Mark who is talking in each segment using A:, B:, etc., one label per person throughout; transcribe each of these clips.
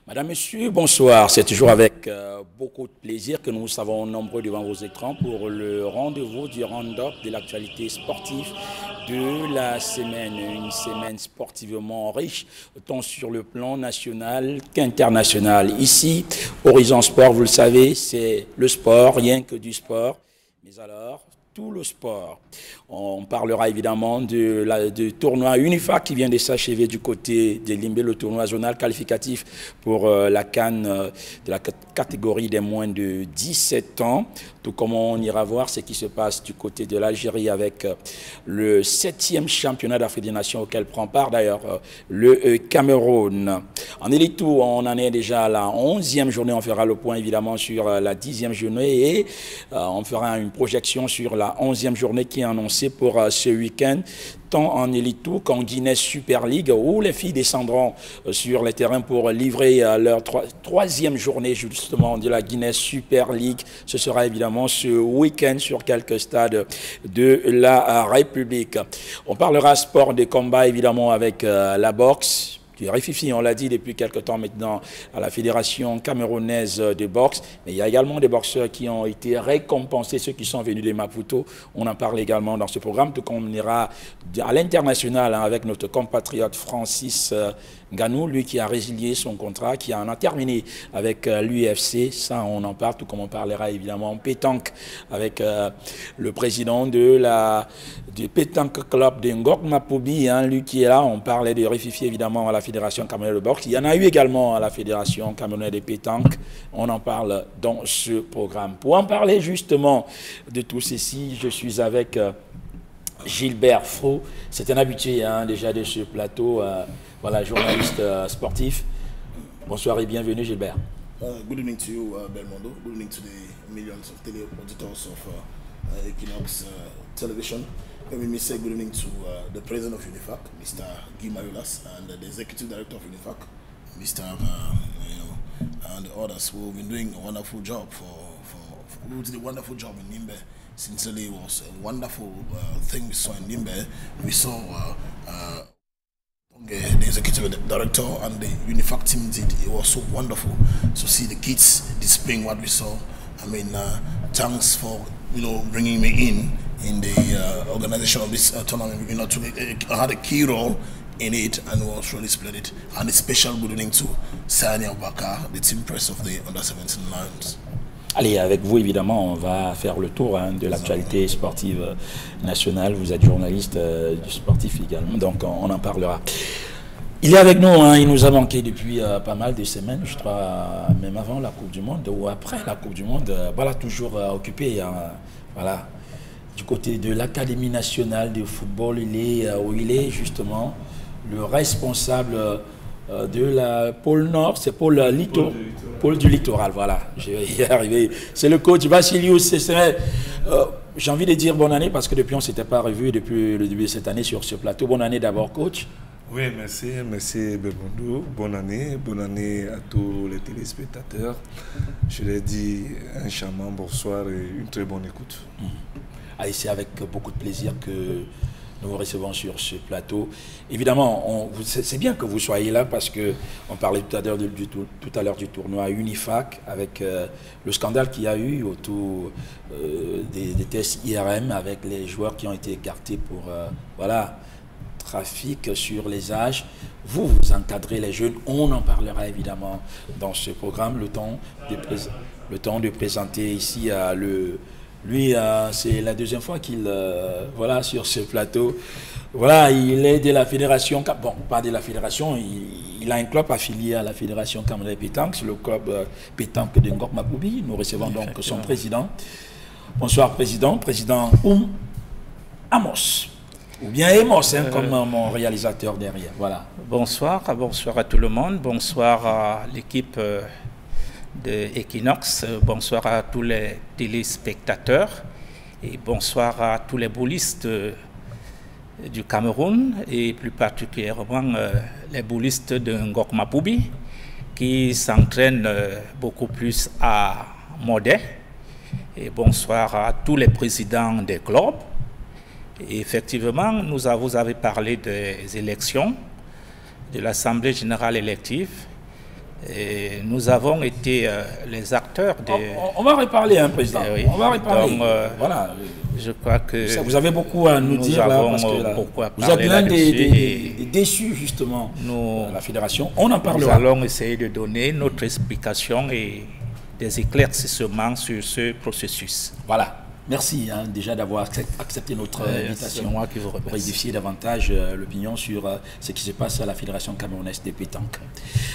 A: Madame, Monsieur, bonsoir. C'est toujours avec beaucoup de plaisir que nous savons nombreux devant vos écrans pour le rendez-vous du round-up de l'actualité sportive de la semaine. Une semaine sportivement riche, tant sur le plan national qu'international. Ici, Horizon Sport, vous le savez, c'est le sport, rien que du sport. Mais alors, tout le sport. On parlera évidemment du tournoi UNIFAC qui vient de s'achever du côté de Limbé, le tournoi zonal qualificatif pour la CAN de la catégorie des moins de 17 ans. Tout comme on ira voir ce qui se passe du côté de l'Algérie avec le 7e championnat d'Afrique des Nations auquel prend part d'ailleurs le Cameroun. En élite, on en est déjà à la 11e journée. On fera le point évidemment sur la 10e journée et on fera une projection sur la 11e journée qui est annoncée pour ce week-end, tant en Elite 2 qu'en Guinness Super League, où les filles descendront sur les terrains pour livrer leur troisième journée justement de la Guinness Super League. Ce sera évidemment ce week-end sur quelques stades de la République. On parlera sport de combat évidemment avec la boxe. Rififi, on l'a dit depuis quelque temps maintenant à la Fédération camerounaise de boxe, mais il y a également des boxeurs qui ont été récompensés, ceux qui sont venus de Maputo. On en parle également dans ce programme, tout comme on ira à l'international avec notre compatriote Francis Ngannou, lui qui a résilié son contrat, qui en a terminé avec l'UFC. Ça, on en parle, tout comme on parlera évidemment pétanque avec le président du pétanque club de Ngok Mapoubi, lui qui est là. On parlait de Rififi évidemment à la Fédération camerounaise de boxe. Il y en a eu également à la Fédération camerounaise de pétanque. On en parle dans ce programme. Pour en parler justement de tout ceci, je suis avec Gilbert Faux. C'est un habitué déjà de ce plateau. Voilà, journaliste sportif. Bonsoir et bienvenue Gilbert.
B: Good evening to you, Belmondo. Good evening to the millions of tele-auditors of Equinox Television. Let me say good evening to the president of UNIFAC, Mr. Guy Mayolas, and the executive director of UNIFAC, Mr. And the others who have been doing a wonderful job who did a wonderful job in Nimbe. Sincerely, it was a wonderful thing we saw in Nimbe. We saw the executive director and the UNIFAC team did. It was so wonderful to see the kids displaying what we saw. I mean, thanks for bringing me in the organization of this tournament. I had a key role in it and was really splendid. And a special good evening to Sani Abaka, the team press of the Under-17 Lions.
A: Allez, avec vous, évidemment, on va faire le tour de l'actualité sportive nationale. Vous êtes journaliste du sportif également, donc on en parlera. Il est avec nous, il nous a manqué depuis pas mal de semaines, je crois, même avant la Coupe du Monde ou après la Coupe du Monde. Voilà, toujours occupé, voilà, du côté de l'Académie nationale de football, où il est justement le responsable de la pôle Nord, c'est pôle du littoral, voilà, je vais y arriver. C'est le coach Vassilius. J'ai envie de dire bonne année parce que depuis on ne s'était pas revu depuis le début de cette année sur ce plateau. Bonne année d'abord, coach.
C: Oui, merci Belmondo. Bonne année à tous les téléspectateurs. Je l'ai dit, un charmant bonsoir et une très bonne écoute.
A: Allez, c'est avec beaucoup de plaisir que nous vous recevons sur ce plateau. Évidemment, c'est bien que vous soyez là parce qu'on parlait tout à l'heure du tournoi UNIFAC avec le scandale qu'il y a eu autour des tests IRM avec les joueurs qui ont été écartés pour voilà, trafic sur les âges. Vous encadrez les jeunes. On en parlera évidemment dans ce programme. Le temps de présenter ici Lui, c'est la deuxième fois qu'il voilà, sur ce plateau. Voilà, il est de la fédération, bon, pas de la fédération, il a un club affilié à la fédération camerounaise de pétanque, c'est le club pétanque de Ngok Mapoubi. Nous recevons donc son président. Bonsoir président Amos, ou bien Amos, comme mon réalisateur derrière. Voilà.
D: Bonsoir à tout le monde, bonsoir à l'équipe de Equinox, bonsoir à tous les téléspectateurs et bonsoir à tous les boulistes du Cameroun et plus particulièrement les boulistes de Ngok Mapoubi qui s'entraînent beaucoup plus à Modé. Et bonsoir à tous les présidents des clubs. Et effectivement, vous avez parlé des élections, de l'Assemblée générale élective Et nous avons été les acteurs de...
A: On va reparler, hein, Président.
D: Oui.
A: On va reparler. Donc, voilà.
D: Je crois que...
A: Vous avez beaucoup à nous dire, là, parce que là, vous êtes l'un des déçus, justement, de la Fédération. On en parlera.
D: Nous allons essayer de donner notre explication et des éclaircissements sur ce processus.
A: Voilà. Merci déjà d'avoir accepté notre invitation.
D: C'est moi qui vous remercie.
A: Pour édifier davantage l'opinion sur ce qui se passe à la Fédération camerounaise de pétanque.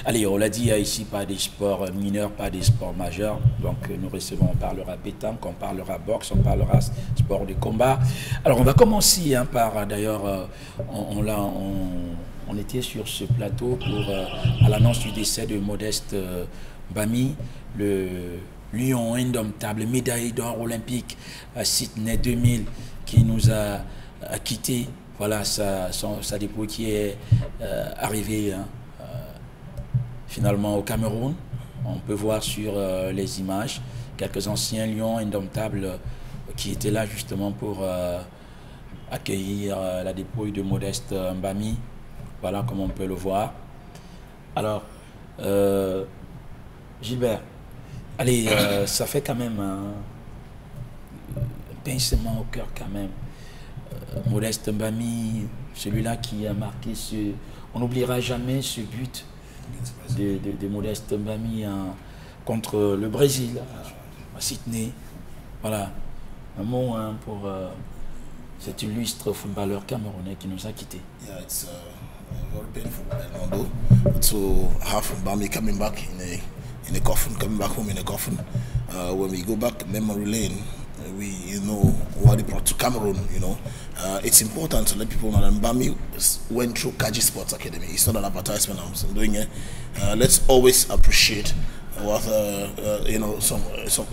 A: Allez, on l'a dit ici, pas des sports mineurs, pas des sports majeurs. Donc nous recevons, on parlera pétanque, on parlera boxe, on parlera sport de combat. Alors on va commencer par, d'ailleurs, on était sur ce plateau pour à l'annonce du décès de Modeste Mbami, le lion indomptable, médaille d'or olympique à Sydney 2000, qui nous a quittés. Voilà sa dépouille qui est arrivée finalement au Cameroun. On peut voir sur les images quelques anciens lions indomptables qui étaient là justement pour accueillir la dépouille de Modeste Mbami. Voilà comme on peut le voir. Alors, Gilbert, allez, ça fait quand même un pincement au cœur quand même. Modeste Mbami, celui-là qui a marqué on n'oubliera jamais ce but de Modeste Mbami contre le Brésil, à Sydney. Voilà, un mot pour cet illustre footballeur camerounais qui nous a quittés.
B: Yeah, it's very painful, Belmondo, to have Mbami coming back in a coffin, coming back home in a coffin. When we go back memory lane, we know what he brought to Cameroon. It's important to let people know that Mbami went through Kaji Sports Academy. It's not an advertisement I'm doing it. Let's always appreciate what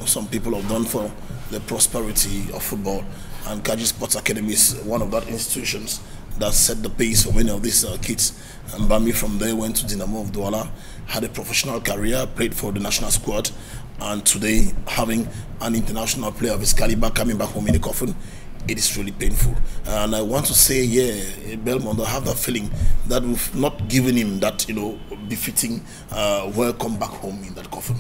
B: some people have done for the prosperity of football, and Kaji Sports Academy is one of that institutions that set the pace for many of these kids. Mbami from there went to Dynamo of Douala, had a professional career, played for the national squad, and today having an international player of his caliber coming back home in a coffin, it is really painful. And I want to say, yeah, Belmondo, I have that feeling that we've not given him that, befitting welcome back home in that coffin.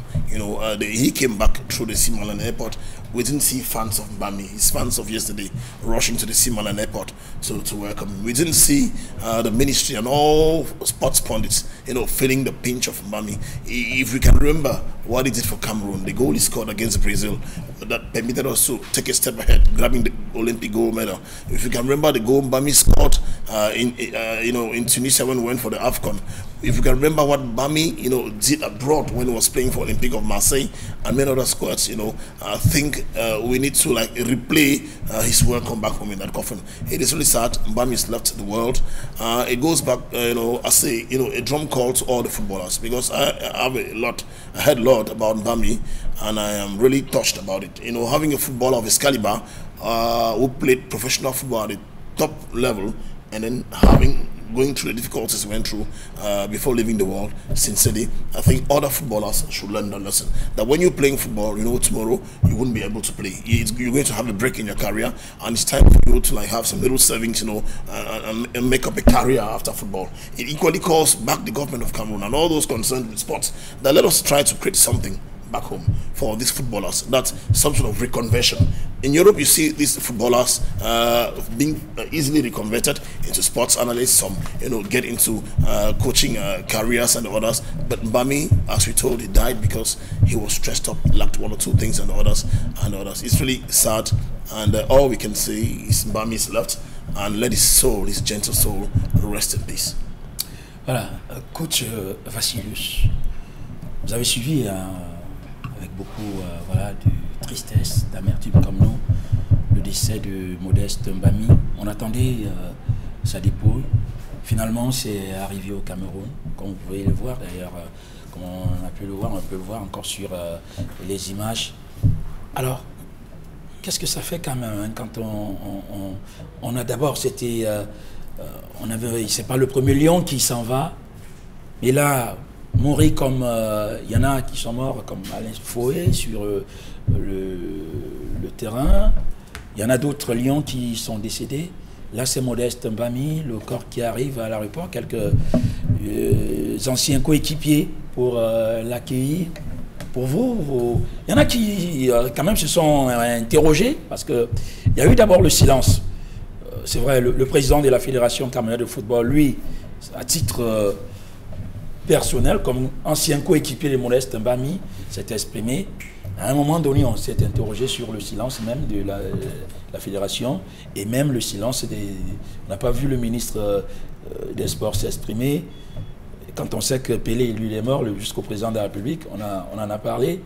B: He came back through the Simalan airport. We didn't see fans of Mbami, his fans of yesterday, rushing to the Simalan airport to welcome him. We didn't see the ministry and all sports pundits, feeling the pinch of Mbami. If we can remember what he did for Cameroon, the goal he scored against Brazil, that permitted us to take a step ahead, grabbing the Olympic gold medal. If you can remember the goal Mbami scored in Tunisia when we went for the AFCON. If you can remember what Mbami did abroad when he was playing for Olympique of Marseille and many other squads, I think we need to replay his welcome back home in that coffin. It is really sad. Mbami has left the world. It goes back, as a drum call to all the footballers, because I heard a lot about Mbami, and I am really touched about it. Having a footballer of his caliber who played professional football at the top level, and then going through the difficulties he went through before leaving the world, sincerely, I think other footballers should learn that lesson. That when you're playing football, tomorrow you wouldn't be able to play. You're going to have a break in your career, and it's time for you to have some little savings, and make up a career after football. It equally calls back the government of Cameroon and all those concerned with sports that let us try to create something back home for these footballers. That's some sort of reconversion. In Europe, you see these footballers being easily reconverted into sports analysts. Some, get into coaching careers and others. But Mbami, as we told, he died because he was stressed up, lacked one or two things and others. It's really sad. And all we can say is Mbami is left, and let his soul, his gentle soul, rest in peace.
A: Voilà, coach Vassilius, vous avez suivi avec beaucoup de tristesse, d'amertume comme nous, le décès de Modeste Mbami. On attendait sa dépouille. Finalement, c'est arrivé au Cameroun, comme vous pouvez le voir d'ailleurs, comme on a pu le voir, on peut le voir encore sur les images. Alors, qu'est-ce que ça fait quand même quand on a d'abord, c'était, c'est pas le premier lion qui s'en va, mais là, mourir comme il y en a qui sont morts comme Alain Fouet sur le terrain. Il y en a d'autres lions qui sont décédés. Là, c'est Modeste Mbami, le corps qui arrive à l'aéroport. Quelques anciens coéquipiers pour l'accueillir. Pour vous, il y en a qui quand même se sont interrogés parce qu'il y a eu d'abord le silence. C'est vrai, le président de la Fédération camerounaise de football, lui, à titre personnel, comme ancien coéquipier de Modeste Mbami, s'est exprimé. À un moment donné, on s'est interrogé sur le silence même de la fédération et même le silence des... On n'a pas vu le ministre des Sports s'exprimer. Quand on sait que Pelé, lui, il est mort jusqu'au président de la République, on en a parlé.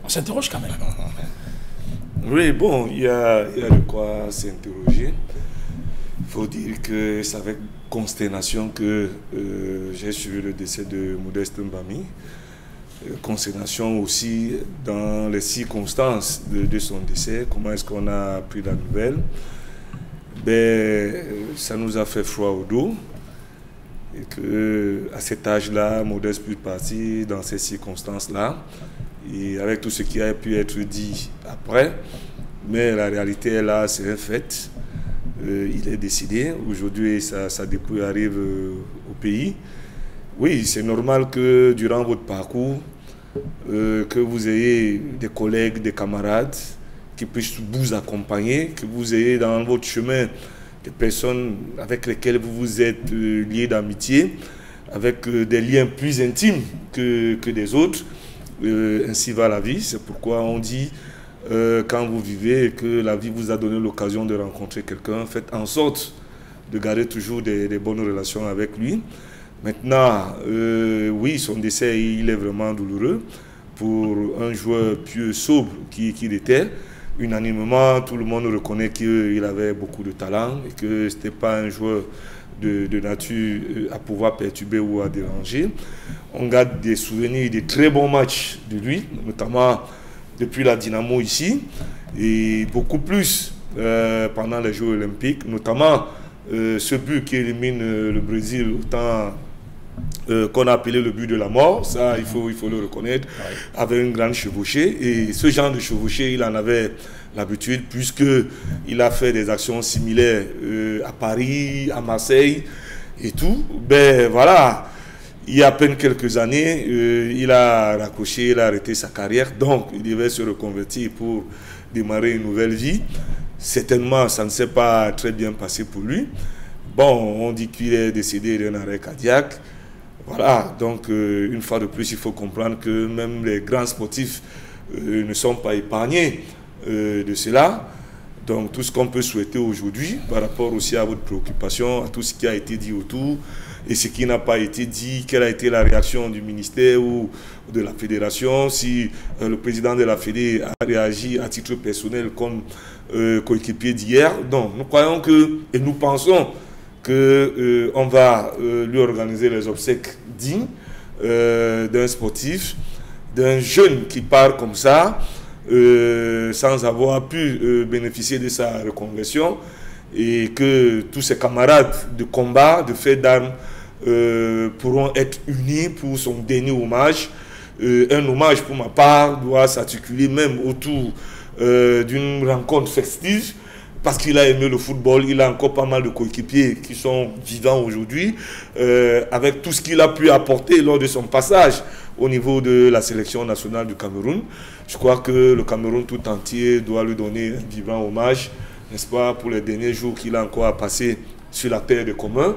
A: On s'interroge quand même.
C: Oui, bon, il y a de quoi s'interroger. Il faut dire que c'est avec consternation que j'ai suivi le décès de Modeste Mbami. Consternation aussi dans les circonstances de son décès. Comment est-ce qu'on a pris la nouvelle? Ben, ça nous a fait froid au dos. Et qu'à cet âge-là, Modeste peut partir dans ces circonstances-là. Et avec tout ce qui a pu être dit après. Mais la réalité est là, c'est un fait. Il est décédé. Aujourd'hui, sa dépouille arrive au pays. Oui, c'est normal que durant votre parcours, que vous ayez des collègues, des camarades qui puissent vous accompagner, que vous ayez dans votre chemin des personnes avec lesquelles vous vous êtes liés d'amitié, avec des liens plus intimes que des autres. Ainsi va la vie. C'est pourquoi on dit, quand vous vivez et que la vie vous a donné l'occasion de rencontrer quelqu'un, faites en sorte de garder toujours des bonnes relations avec lui. Maintenant, oui, son décès, il est vraiment douloureux pour un joueur pieux, sobre qu'il était. Unanimement, tout le monde reconnaît qu'il avait beaucoup de talent et que ce n'était pas un joueur de nature à pouvoir perturber ou à déranger. On garde des souvenirs de très bons matchs de lui, notamment depuis la Dynamo ici, et beaucoup plus pendant les Jeux olympiques, notamment ce but qui élimine le Brésil au temps qu'on a appelé le but de la mort, ça il faut le reconnaître, avec une grande chevauchée. Et ce genre de chevauchée, il en avait l'habitude, puisqu'il a fait des actions similaires à Paris, à Marseille et tout. Ben voilà, il y a à peine quelques années, il a raccroché, il a arrêté sa carrière, donc il devait se reconvertir pour démarrer une nouvelle vie. Certainement, ça ne s'est pas très bien passé pour lui. Bon, on dit qu'il est décédé d'un arrêt cardiaque. Voilà, donc une fois de plus, il faut comprendre que même les grands sportifs ne sont pas épargnés de cela. Donc tout ce qu'on peut souhaiter aujourd'hui, par rapport aussi à votre préoccupation, à tout ce qui a été dit autour, et ce qui n'a pas été dit, quelle a été la réaction du ministère ou de la fédération, si le président de la Fédé a réagi à titre personnel comme coéquipier d'hier. Donc nous croyons que, et nous pensons qu'on va lui organiser les obsèques dignes d'un sportif, d'un jeune qui part comme ça, sans avoir pu bénéficier de sa reconversion, et que tous ses camarades de combat, de fait d'armes, pourront être unis pour son dernier hommage. Un hommage pour ma part doit s'articuler même autour d'une rencontre festive, parce qu'il a aimé le football. Il a encore pas mal de coéquipiers qui sont vivants aujourd'hui, avec tout ce qu'il a pu apporter lors de son passage au niveau de la sélection nationale du Cameroun. Je crois que le Cameroun tout entier doit lui donner un vivant hommage, n'est-ce pas, pour les derniers jours qu'il a encore à passer sur la terre de commun,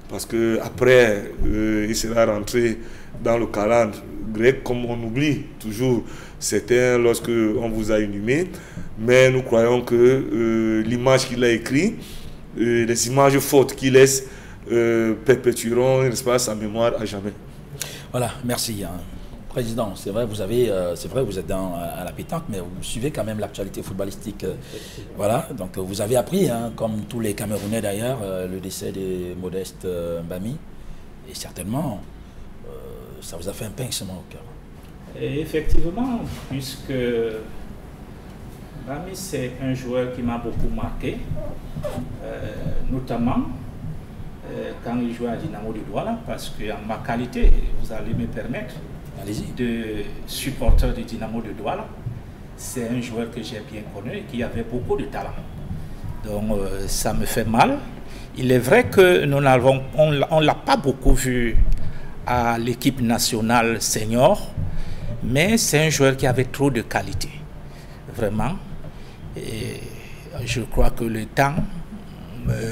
C: parce qu'après, il sera rentré dans le calendrier grec, comme on oublie toujours certains lorsque on vous a inhumé. Mais nous croyons que l'image qu'il a écrite, les images fortes qu'il laisse, perpétueront, n'est-ce pas, sa mémoire à jamais.
A: Voilà, merci. Président, c'est vrai, vous êtes à la pétanque, mais vous suivez quand même l'actualité footballistique. Voilà, donc vous avez appris, comme tous les Camerounais d'ailleurs, le décès de Modeste Mbami. Et certainement, ça vous a fait un pincement au cœur.
D: Et effectivement, puisque Mbami, c'est un joueur qui m'a beaucoup marqué, notamment quand il jouait à Dynamo de Douala, parce qu'en ma qualité, vous allez me permettre, de supporter du Dynamo de Douala, c'est un joueur que j'ai bien connu et qui avait beaucoup de talent. Donc ça me fait mal. Il est vrai que on ne l'a pas beaucoup vu à l'équipe nationale senior, mais c'est un joueur qui avait trop de qualité, vraiment. Et je crois que le temps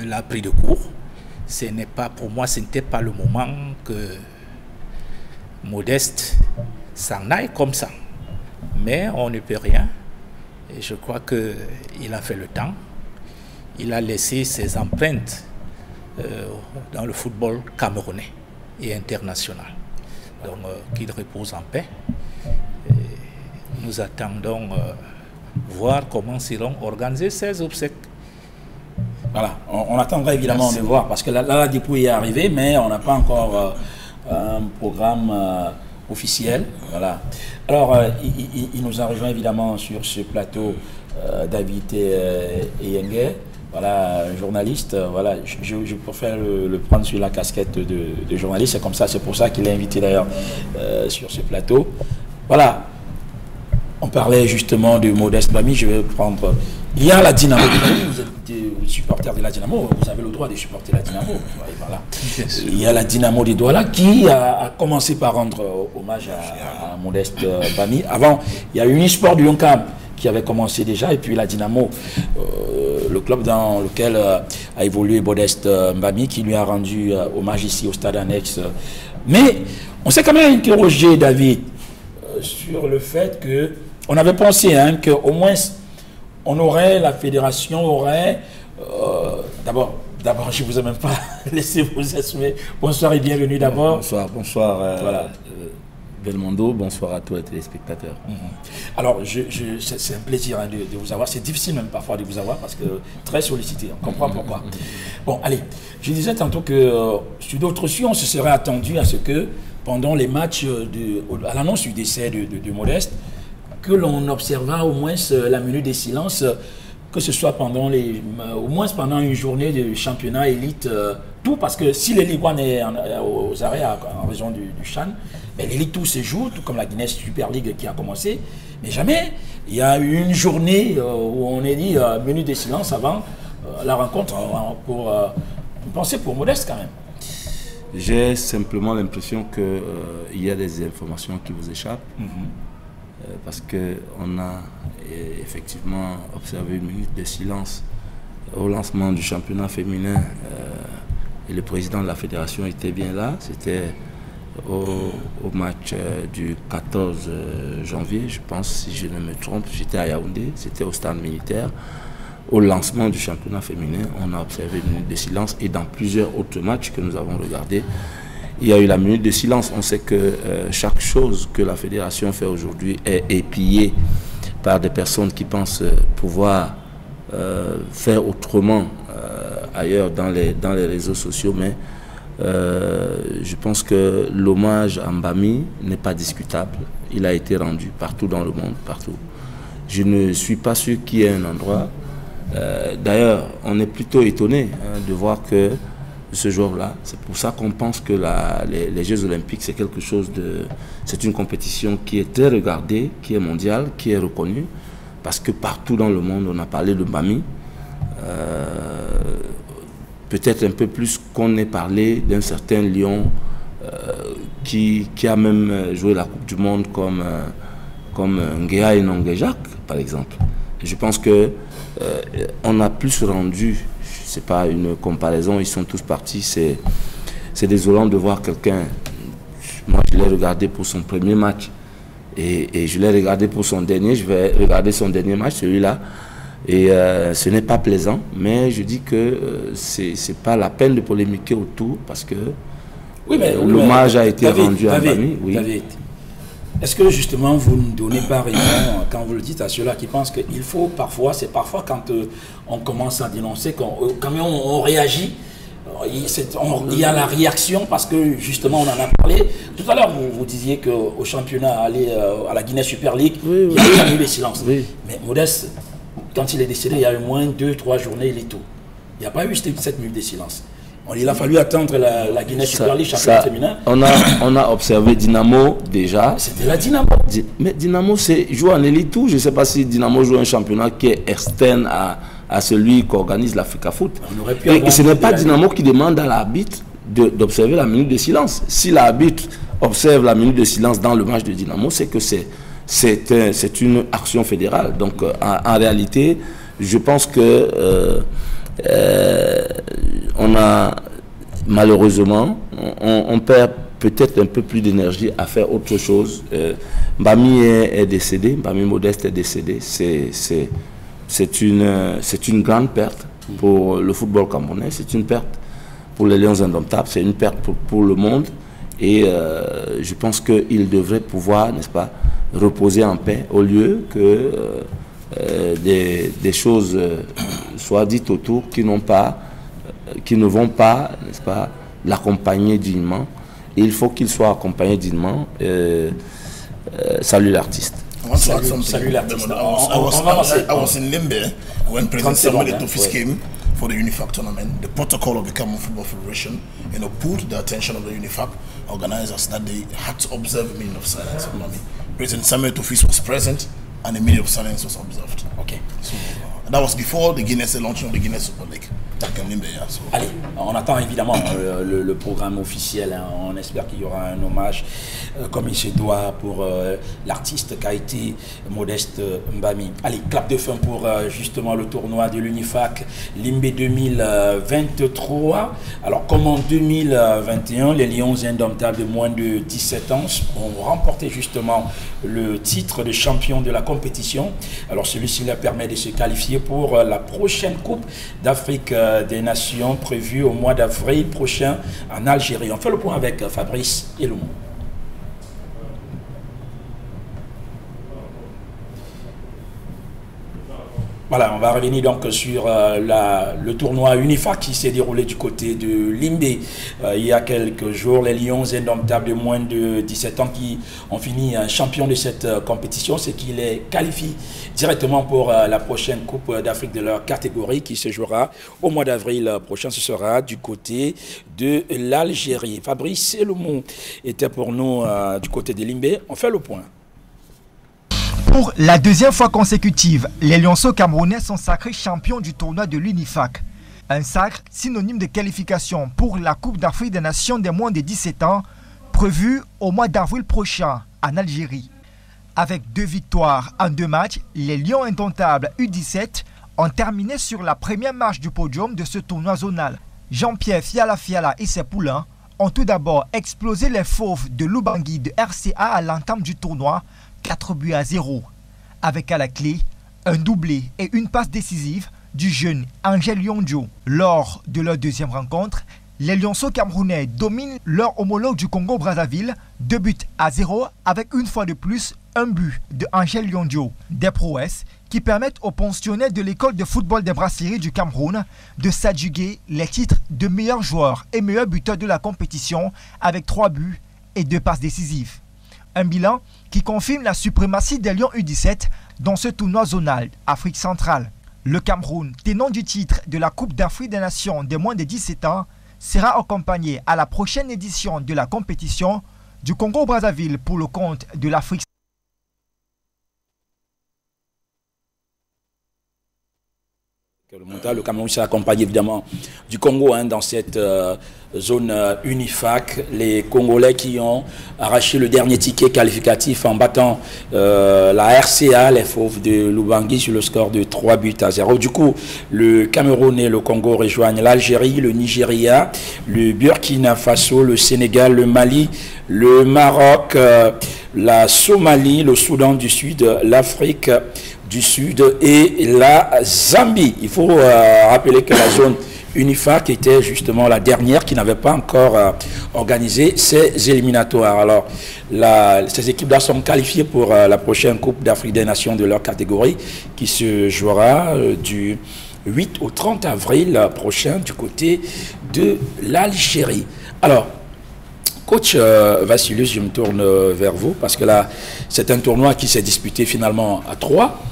D: l'a pris de court. Ce n'est pas, pour moi, ce n'était pas le moment que Modeste s'en aille comme ça. Mais on ne peut rien. Et je crois qu'il a fait le temps. Il a laissé ses empreintes dans le football camerounais et international. Donc, qu'il repose en paix. Et nous attendons voir comment seront organisées ces obsèques.
A: Voilà, on attendra évidemment de voir, parce que la dépouille est arrivée, mais on n'a pas encore un programme officiel. Voilà. Alors, il nous a rejoint évidemment sur ce plateau David Eyengue, voilà, journaliste. Voilà, je préfère le prendre sur la casquette de journaliste, c'est comme ça, c'est pour ça qu'il est invité d'ailleurs sur ce plateau. Voilà, on parlait justement de Modeste Mbami, je vais prendre... Il y a la Dynamo, vous êtes supporter de la Dynamo, vous avez le droit de supporter la Dynamo. Voilà. Il y a la Dynamo de Douala qui a commencé par rendre hommage à Modeste Mbami. Avant, il y a Unisport du Yonkam qui avait commencé déjà, et puis la Dynamo, le club dans lequel a évolué Modeste Mbami, qui lui a rendu hommage ici au stade annexe. Mais on s'est quand même interrogé, David, sur le fait que on avait pensé qu'au moins on aurait, la fédération aurait, d'abord je ne vous ai même pas laissé vous assumer. Bonsoir et bienvenue d'abord.
E: Bonsoir
A: voilà.
E: Belmondo, bonsoir à tous les téléspectateurs.
A: Alors, c'est un plaisir de vous avoir. C'est difficile même parfois de vous avoir parce que très sollicité. On comprend pourquoi. Bon, allez, je disais tantôt que sur d'autres cieux, on se serait attendu à ce que pendant les matchs, à l'annonce du décès de Modeste, que l'on observa au moins la minute des silences, que ce soit pendant au moins pendant une journée de championnat élite, tout, parce que si les Ligue 1 est aux arrêts en raison du Chan, mais l'élite tout se joue, tout comme la Guinness Super League qui a commencé, mais jamais il y a eu une journée où on est dit minute de silence avant la rencontre pour penser pour Modeste quand même.
E: J'ai simplement l'impression qu'il y a des informations qui vous échappent. Parce qu'on a effectivement observé une minute de silence au lancement du championnat féminin et le président de la fédération était bien là. C'était au match du 14 janvier, je pense, si je ne me trompe. J'étais à Yaoundé, c'était au stade militaire. Au lancement du championnat féminin, on a observé une minute de silence et dans plusieurs autres matchs que nous avons regardés, il y a eu la minute de silence. On sait que chaque chose que la fédération fait aujourd'hui est épillée par des personnes qui pensent pouvoir faire autrement ailleurs dans les réseaux sociaux. Mais je pense que l'hommage à Mbami n'est pas discutable. Il a été rendu partout dans le monde, partout. Je ne suis pas sûr qu'il y ait un endroit. D'ailleurs, on est plutôt étonné de voir que ce jour-là, c'est pour ça qu'on pense que les Jeux Olympiques, c'est quelque chose de... C'est une compétition qui est très regardée, qui est mondiale, qui est reconnue, parce que partout dans le monde, on a parlé de Mbami. Peut-être un peu plus qu'on ait parlé d'un certain lion qui a même joué la Coupe du Monde comme Ngea et Nongejak, par exemple. Et je pense que on a plus rendu... C'est pas une comparaison, ils sont tous partis. C'est désolant de voir quelqu'un. Moi, je l'ai regardé pour son premier match et je l'ai regardé pour son dernier. Je vais regarder son dernier match, celui-là. Et ce n'est pas plaisant, mais je dis que c'est pas la peine de polémiquer autour parce que l'hommage a été rendu à Mbami. Oui.
A: Est-ce que justement vous ne donnez pas raison quand vous le dites à ceux-là qui pensent qu'il faut parfois, c'est parfois quand on commence à dénoncer, quand même on réagit, il y a la réaction parce que justement on en a parlé. Tout à l'heure vous disiez qu'au championnat, à la Guinness Super League, il y a eu des silences. Oui. Mais Modeste, quand il est décédé, il y a eu moins 2-3 journées, il est tout. Il n'y a pas eu cette minute de silence. Il a fallu attendre la Guinness Super League championnat féminin.
E: On a observé Dynamo déjà.
A: C'était la Dynamo.
E: Mais Dynamo joue en élite tout. Je ne sais pas si Dynamo joue un championnat qui est externe à celui qu'organise l'Africa Foot. Et ce n'est pas Dynamo qui demande à l'arbitre d'observer la minute de silence. Si l'arbitre observe la minute de silence dans le match de Dynamo, c'est que c'est une action fédérale. Donc en réalité, je pense que on a malheureusement, on perd peut-être un peu plus d'énergie à faire autre chose. Mbami est décédé, Mbami Modeste est décédé. C'est une grande perte pour le football camerounais, c'est une perte pour les Lions Indomptables, c'est une perte pour le monde. Et je pense qu'il devrait pouvoir, n'est-ce pas, reposer en paix au lieu que des choses soient dites autour qui ne vont pas, n'est-ce pas, l'accompagner dignement. Et il faut qu'il soit accompagné dignement. Salut l'artiste.
A: Salut l'artiste.
B: I was in Limbe when President Samuel Eto'o came for the UNIFAC tournament. The protocol of the Cameroon Football Federation, put the attention of the UNIFAC organizers that they had to observe a minute of silence. President Samuel Eto'o was present, and a minute of silence was observed.
A: Okay.
B: So that was before the launching of the Guinness Super League.
A: Allez, on attend évidemment le programme officiel. Hein. On espère qu'il y aura un hommage comme il se doit pour l'artiste qu'a été Modeste Mbami. Allez, clap de fin pour justement le tournoi de l'UNIFAC Limbe 2023. Alors comme en 2021, les Lions Indomptables de moins de 17 ans ont remporté justement le titre de champion de la compétition. Alors celui-ci leur permet de se qualifier pour la prochaine Coupe d'Afrique des Nations prévues au mois d'avril prochain en Algérie. On fait le point avec Fabrice Eloumou. Voilà, on va revenir donc sur le tournoi UNIFAC qui s'est déroulé du côté de Limbe il y a quelques jours. Les Lions Indomptables de moins de 17 ans qui ont fini champion de cette compétition, ce qui les qualifie directement pour la prochaine Coupe d'Afrique de leur catégorie qui se jouera au mois d'avril prochain. Ce sera du côté de l'Algérie. Fabrice Eloumou était pour nous du côté de Limbe. On fait le point.
F: Pour la deuxième fois consécutive, les Lionceaux camerounais sont sacrés champions du tournoi de l'UNIFAC. Un sacre synonyme de qualification pour la Coupe d'Afrique des Nations des moins de 17 ans, prévue au mois d'avril prochain en Algérie. Avec 2 victoires en 2 matchs, les Lions Indomptables U17 ont terminé sur la première marche du podium de ce tournoi zonal. Jean-Pierre Fiala et ses poulains ont tout d'abord explosé les fauves de Lubangui de RCA à l'entame du tournoi, 4-0, avec à la clé un doublé et une passe décisive du jeune Angel Yondio. Lors de leur deuxième rencontre, les Lionceaux camerounais dominent leur homologue du Congo-Brazzaville 2-0 avec une fois de plus un but de Angel Yondio. Des prouesses qui permettent aux pensionnaires de l'école de football des brasseries du Cameroun de s'adjuguer les titres de meilleur joueur et meilleur buteur de la compétition avec 3 buts et 2 passes décisives. Un bilan qui confirme la suprématie des Lions U17 dans ce tournoi zonal Afrique centrale. Le Cameroun, tenant du titre de la Coupe d'Afrique des Nations des moins de 17 ans, sera accompagné à la prochaine édition de la compétition du Congo-Brazzaville pour le compte de l'Afrique.
A: Le Cameroun s'est accompagné évidemment du Congo dans cette zone UNIFAC. Les Congolais qui ont arraché le dernier ticket qualificatif en battant la RCA, les Fauves de Lubangui, sur le score de 3-0. Du coup, le Cameroun et le Congo rejoignent l'Algérie, le Nigeria, le Burkina Faso, le Sénégal, le Mali, le Maroc, la Somalie, le Soudan du Sud, l'Afrique du Sud et la Zambie. Il faut rappeler que la zone UNIFAC était justement la dernière qui n'avait pas encore organisé ses éliminatoires. Alors, ces équipes-là sont qualifiées pour la prochaine Coupe d'Afrique des Nations de leur catégorie qui se jouera du 8 au 30 avril prochain du côté de l'Algérie. Alors, coach Vassilius, je me tourne vers vous parce que là, c'est un tournoi qui s'est disputé finalement à 3.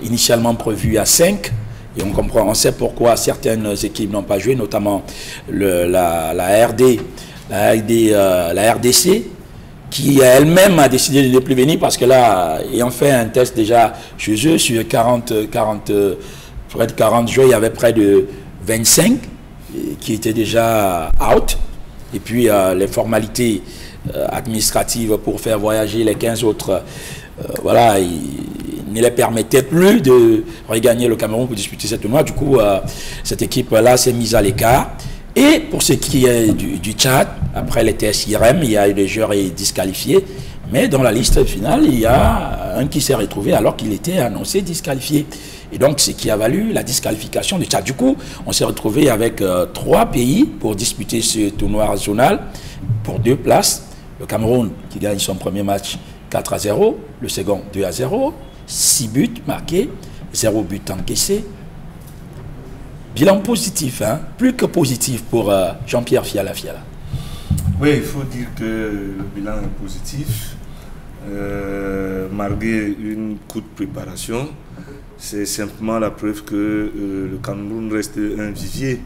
A: Initialement prévu à 5, et on sait pourquoi certaines équipes n'ont pas joué, notamment la RDC, qui elle-même a décidé de ne plus venir parce que là, ayant fait un test déjà chez eux, sur près de 40 joueurs, il y avait près de 25 qui étaient déjà out. Et puis les formalités administratives pour faire voyager les 15 autres, voilà, il ne les permettait plus de regagner le Cameroun pour disputer cette tournoi. Du coup, cette équipe-là s'est mise à l'écart. Et pour ce qui est du Tchad, après les tests IRM, il y a eu des joueurs disqualifiés. Mais dans la liste finale, il y a un qui s'est retrouvé alors qu'il était annoncé disqualifié. Et donc, ce qui a valu la disqualification du Tchad. Du coup, on s'est retrouvé avec 3 pays pour disputer ce tournoi zonal pour 2 places. Le Cameroun qui gagne son premier match 4-0, le second 2-0, 6 buts marqués, 0 but encaissé. Bilan positif, hein? Plus que positif pour Jean-Pierre Fiala.
C: Oui, il faut dire que le bilan est positif. Malgré une courte préparation, c'est simplement la preuve que le Cameroun reste un vivier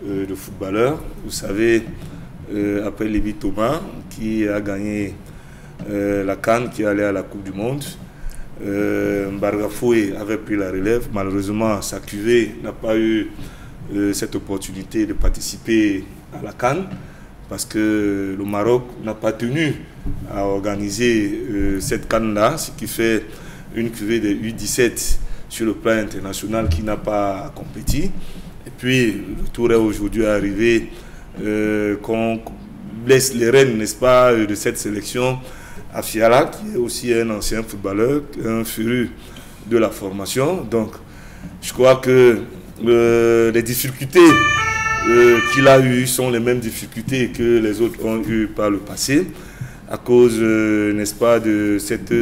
C: de footballeurs. Vous savez, après Lévi Thomas, qui a gagné la CAN, qui allait à la Coupe du Monde, Mbarga Foé avait pris la relève. Malheureusement, sa cuvée n'a pas eu cette opportunité de participer à la CAN parce que le Maroc n'a pas tenu à organiser cette CAN-là, ce qui fait une cuvée de U17 sur le plan international qui n'a pas compéti. Et puis, le tour est aujourd'hui arrivé qu'on laisse les rênes, n'est-ce pas, de cette sélection à Fiala, qui est aussi un ancien footballeur, un féru de la formation. Donc, je crois que les difficultés qu'il a eues sont les mêmes difficultés que les autres ont eues par le passé, à cause, n'est-ce pas, de cette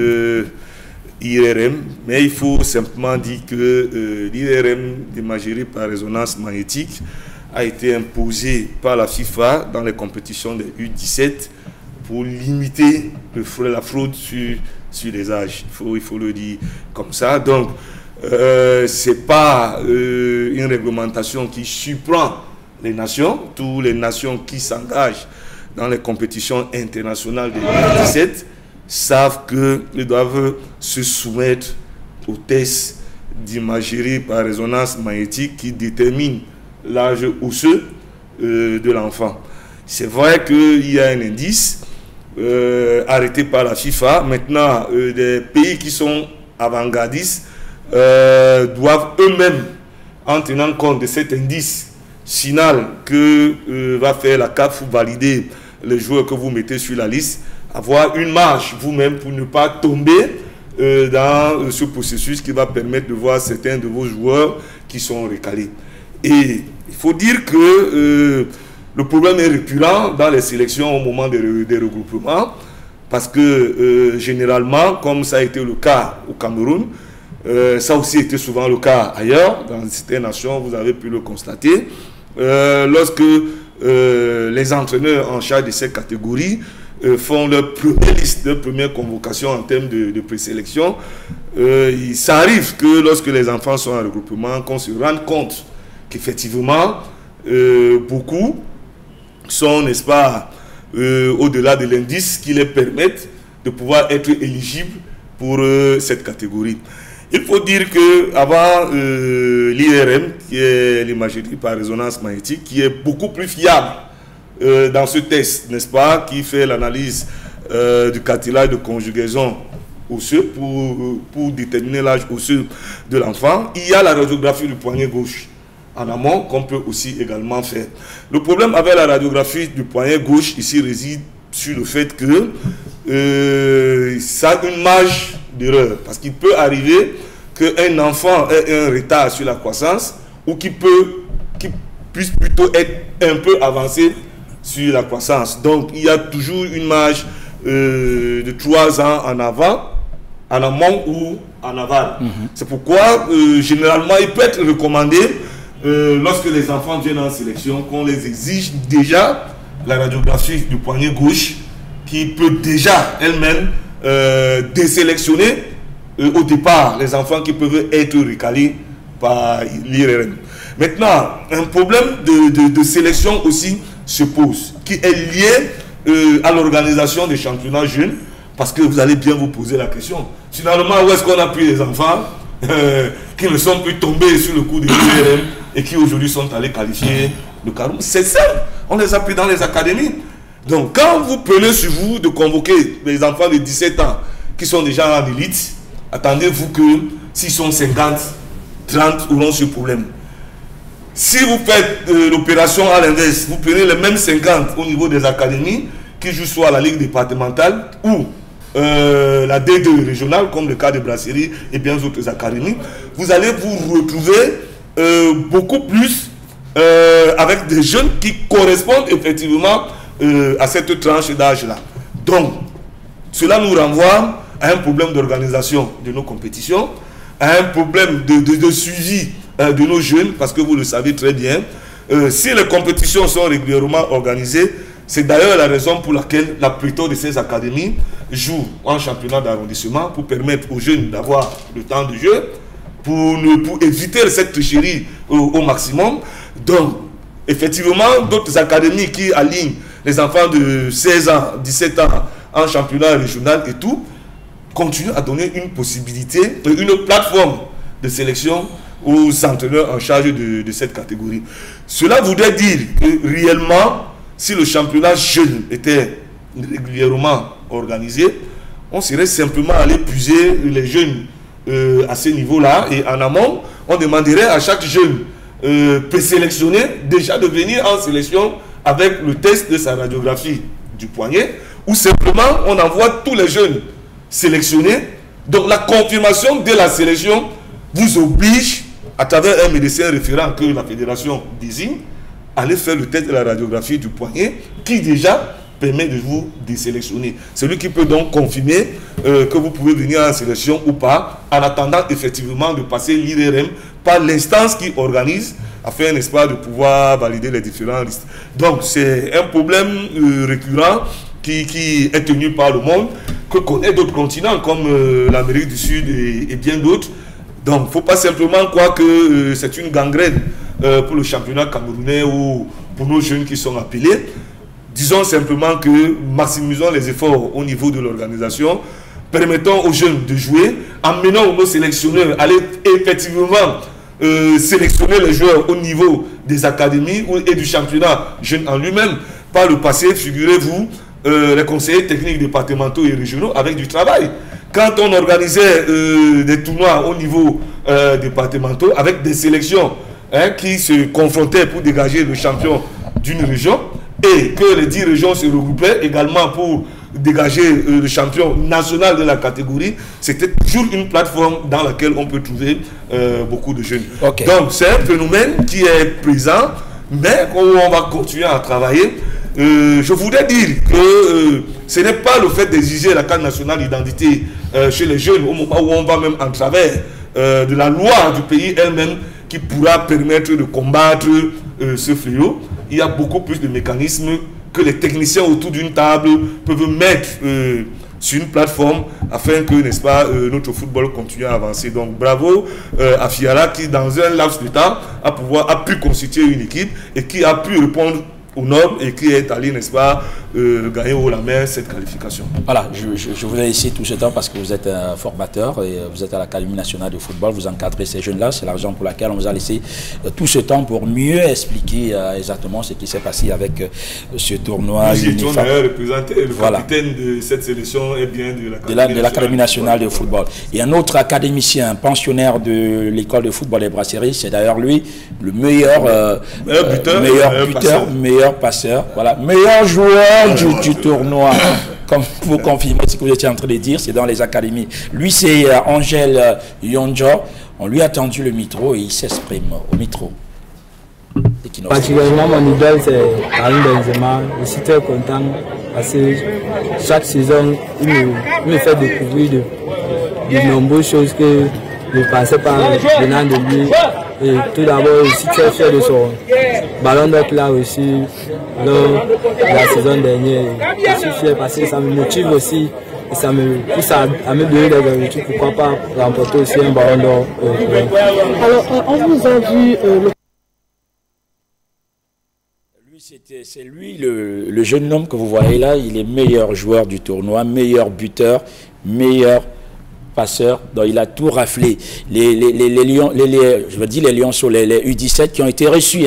C: IRM. Mais il faut simplement dire que l'IRM d'imagerie par résonance magnétique a été imposée par la FIFA dans les compétitions des U17 pour limiter la fraude sur les âges. Il faut le dire comme ça. Donc, ce n'est pas une réglementation qui surprend les nations. Toutes les nations qui s'engagent dans les compétitions internationales des U17 savent qu'ils doivent se soumettre aux tests d'imagerie par résonance magnétique qui déterminent l'âge osseux de l'enfant. C'est vrai qu'il y a un indice arrêté par la FIFA. Maintenant, des pays qui sont avant-gardistes doivent eux-mêmes, en tenant compte de cet indice final que va faire la CAF pour valider les joueurs que vous mettez sur la liste, avoir une marge vous-même pour ne pas tomber dans ce processus qui va permettre de voir certains de vos joueurs qui sont recalés. Et il faut dire que le problème est récurrent dans les sélections au moment des regroupements, parce que généralement, comme ça a été le cas au Cameroun, ça a aussi été souvent le cas ailleurs, dans certaines nations, vous avez pu le constater, lorsque les entraîneurs en charge de ces catégories font leur première liste, leur première convocation en termes de présélection, ça arrive que lorsque les enfants sont en regroupement, qu'on se rende compte qu'effectivement, beaucoup sont, n'est-ce pas, au-delà de l'indice qui les permettent de pouvoir être éligibles pour cette catégorie. Il faut dire qu'avant l'IRM, qui est l'imagerie par résonance magnétique, qui est beaucoup plus fiable dans ce test, n'est-ce pas, qui fait l'analyse du cartilage de conjugaison osseux pour déterminer l'âge osseux de l'enfant, il y a la radiographie du poignet gauche en amont qu'on peut aussi également faire. Le problème avec la radiographie du poignet gauche ici réside sur le fait que ça a une marge d'erreur, parce qu'il peut arriver qu'un enfant ait un retard sur la croissance ou qu'il puisse plutôt être un peu avancé sur la croissance. Donc il y a toujours une marge de 3 ans en avant, en amont ou en aval. C'est pourquoi généralement il peut être recommandé lorsque les enfants viennent en sélection qu'on les exige déjà la radiographie du poignet gauche qui peut déjà elle-même désélectionner au départ les enfants qui peuvent être recalés par l'IRM. Maintenant, un problème de sélection aussi se pose, qui est lié à l'organisation des championnats jeunes, parce que vous allez bien vous poser la question. Finalement, où est-ce qu'on a pris les enfants qui ne sont plus tombés sur le coup de l'IRM et qui aujourd'hui sont allés qualifier le Cameroun? C'est simple. On les a pris dans les académies. Donc, quand vous prenez sur vous de convoquer les enfants de 17 ans qui sont déjà en élite, attendez-vous que s'ils sont 50, 30 auront ce problème. Si vous faites l'opération à l'inverse, vous prenez les mêmes 50 au niveau des académies qui jouent soit à la ligue départementale ou la D2 régionale, comme le cas de Brasserie et bien d'autres académies, vous allez vous retrouver beaucoup plus avec des jeunes qui correspondent effectivement à cette tranche d'âge-là. Donc, cela nous renvoie à un problème d'organisation de nos compétitions, à un problème de suivi de nos jeunes, parce que vous le savez très bien, si les compétitions sont régulièrement organisées, c'est d'ailleurs la raison pour laquelle la plupart de ces académies jouent en championnat d'arrondissement pour permettre aux jeunes d'avoir le temps de jeu, pour éviter cette tricherie au maximum. Donc, effectivement, d'autres académies qui alignent les enfants de 16 ans, 17 ans en championnat régional et tout, continuent à donner une possibilité, une plateforme de sélection aux entraîneurs en charge de cette catégorie. Cela voudrait dire que réellement, si le championnat jeune était régulièrement organisé, on serait simplement allé puiser les jeunes à ce niveau-là, et en amont, on demanderait à chaque jeune présélectionné déjà de venir en sélection avec le test de sa radiographie du poignet, ou simplement on envoie tous les jeunes sélectionnés. Donc la confirmation de la sélection vous oblige, à travers un médecin référent que la fédération désigne, à aller faire le test de la radiographie du poignet, qui déjà permet de vous désélectionner. C'est lui qui peut donc confirmer que vous pouvez venir en sélection ou pas, en attendant effectivement de passer l'IRM par l'instance qui organise, afin, n'est-ce pas, de pouvoir valider les différentes listes. Donc c'est un problème récurrent qui est tenu par le monde, que connaît d'autres continents comme l'Amérique du Sud et bien d'autres. Donc il ne faut pas simplement croire que c'est une gangrène pour le championnat camerounais ou pour nos jeunes qui sont appelés. Disons simplement que maximisons les efforts au niveau de l'organisation, permettons aux jeunes de jouer, amenons nos sélectionneurs à aller effectivement sélectionner les joueurs au niveau des académies et du championnat jeune en lui-même. Par le passé, figurez-vous, les conseillers techniques départementaux et régionaux avec du travail. Quand on organisait des tournois au niveau départemental avec des sélections qui se confrontaient pour dégager le champion d'une région, et que les 10 régions se regroupaient également pour dégager le champion national de la catégorie, c'était toujours une plateforme dans laquelle on peut trouver beaucoup de jeunes. Okay. Donc c'est un phénomène qui est présent, mais on va continuer à travailler. Je voudrais dire que ce n'est pas le fait d'exiger la carte nationale d'identité chez les jeunes au moment où on va même en travers de la loi du pays elle-même qui pourra permettre de combattre ce fléau. Il y a beaucoup plus de mécanismes que les techniciens autour d'une table peuvent mettre sur une plateforme afin que, n'est-ce pas, notre football continue à avancer. Donc bravo à Fiala qui, dans un laps de temps, a pu constituer une équipe et qui a pu répondre aux normes et qui est allé, n'est-ce pas, gagner haut la main cette qualification. Voilà,
A: je voulais ici tout ce temps parce que vous êtes un formateur et vous êtes à l'Académie nationale de football, vous encadrez ces jeunes-là, c'est la raison pour laquelle on vous a laissé tout ce temps pour mieux expliquer exactement ce qui s'est passé avec ce tournoi.
C: J'ai d'ailleurs représenté le capitaine de cette sélection et bien
A: de l'Académie nationale de football. Et un autre académicien, pensionnaire de l'école de football des Brasseries, c'est d'ailleurs lui le meilleur buteur, meilleur passeur, voilà, meilleur joueur du tournoi. Comme vous confirmez ce que vous étiez en train de dire, c'est dans les académies. Lui, c'est Angèle Yonjo. On lui a tendu le micro et il s'exprime au micro.
G: Particulièrement, mon idole, c'est Karim Benzema. Je suis très content parce que chaque saison, il me fait découvrir de nombreuses choses que je ne pensais pas venant de lui. Et tout d'abord, je suis très fier de son ballon d'or qu'il a reçu lors de la saison dernière. Je suis fier parce que ça me motive aussi et ça me pousse à me donner des objectifs. Pourquoi pas remporter aussi un ballon d'or.
H: Alors, on vous a vu...
A: C'est lui le jeune homme que vous voyez là, il est meilleur joueur du tournoi, meilleur buteur, meilleur passeurs. Donc il a tout raflé. Les Lions, je veux dire les Lions sur les U17 qui ont été reçus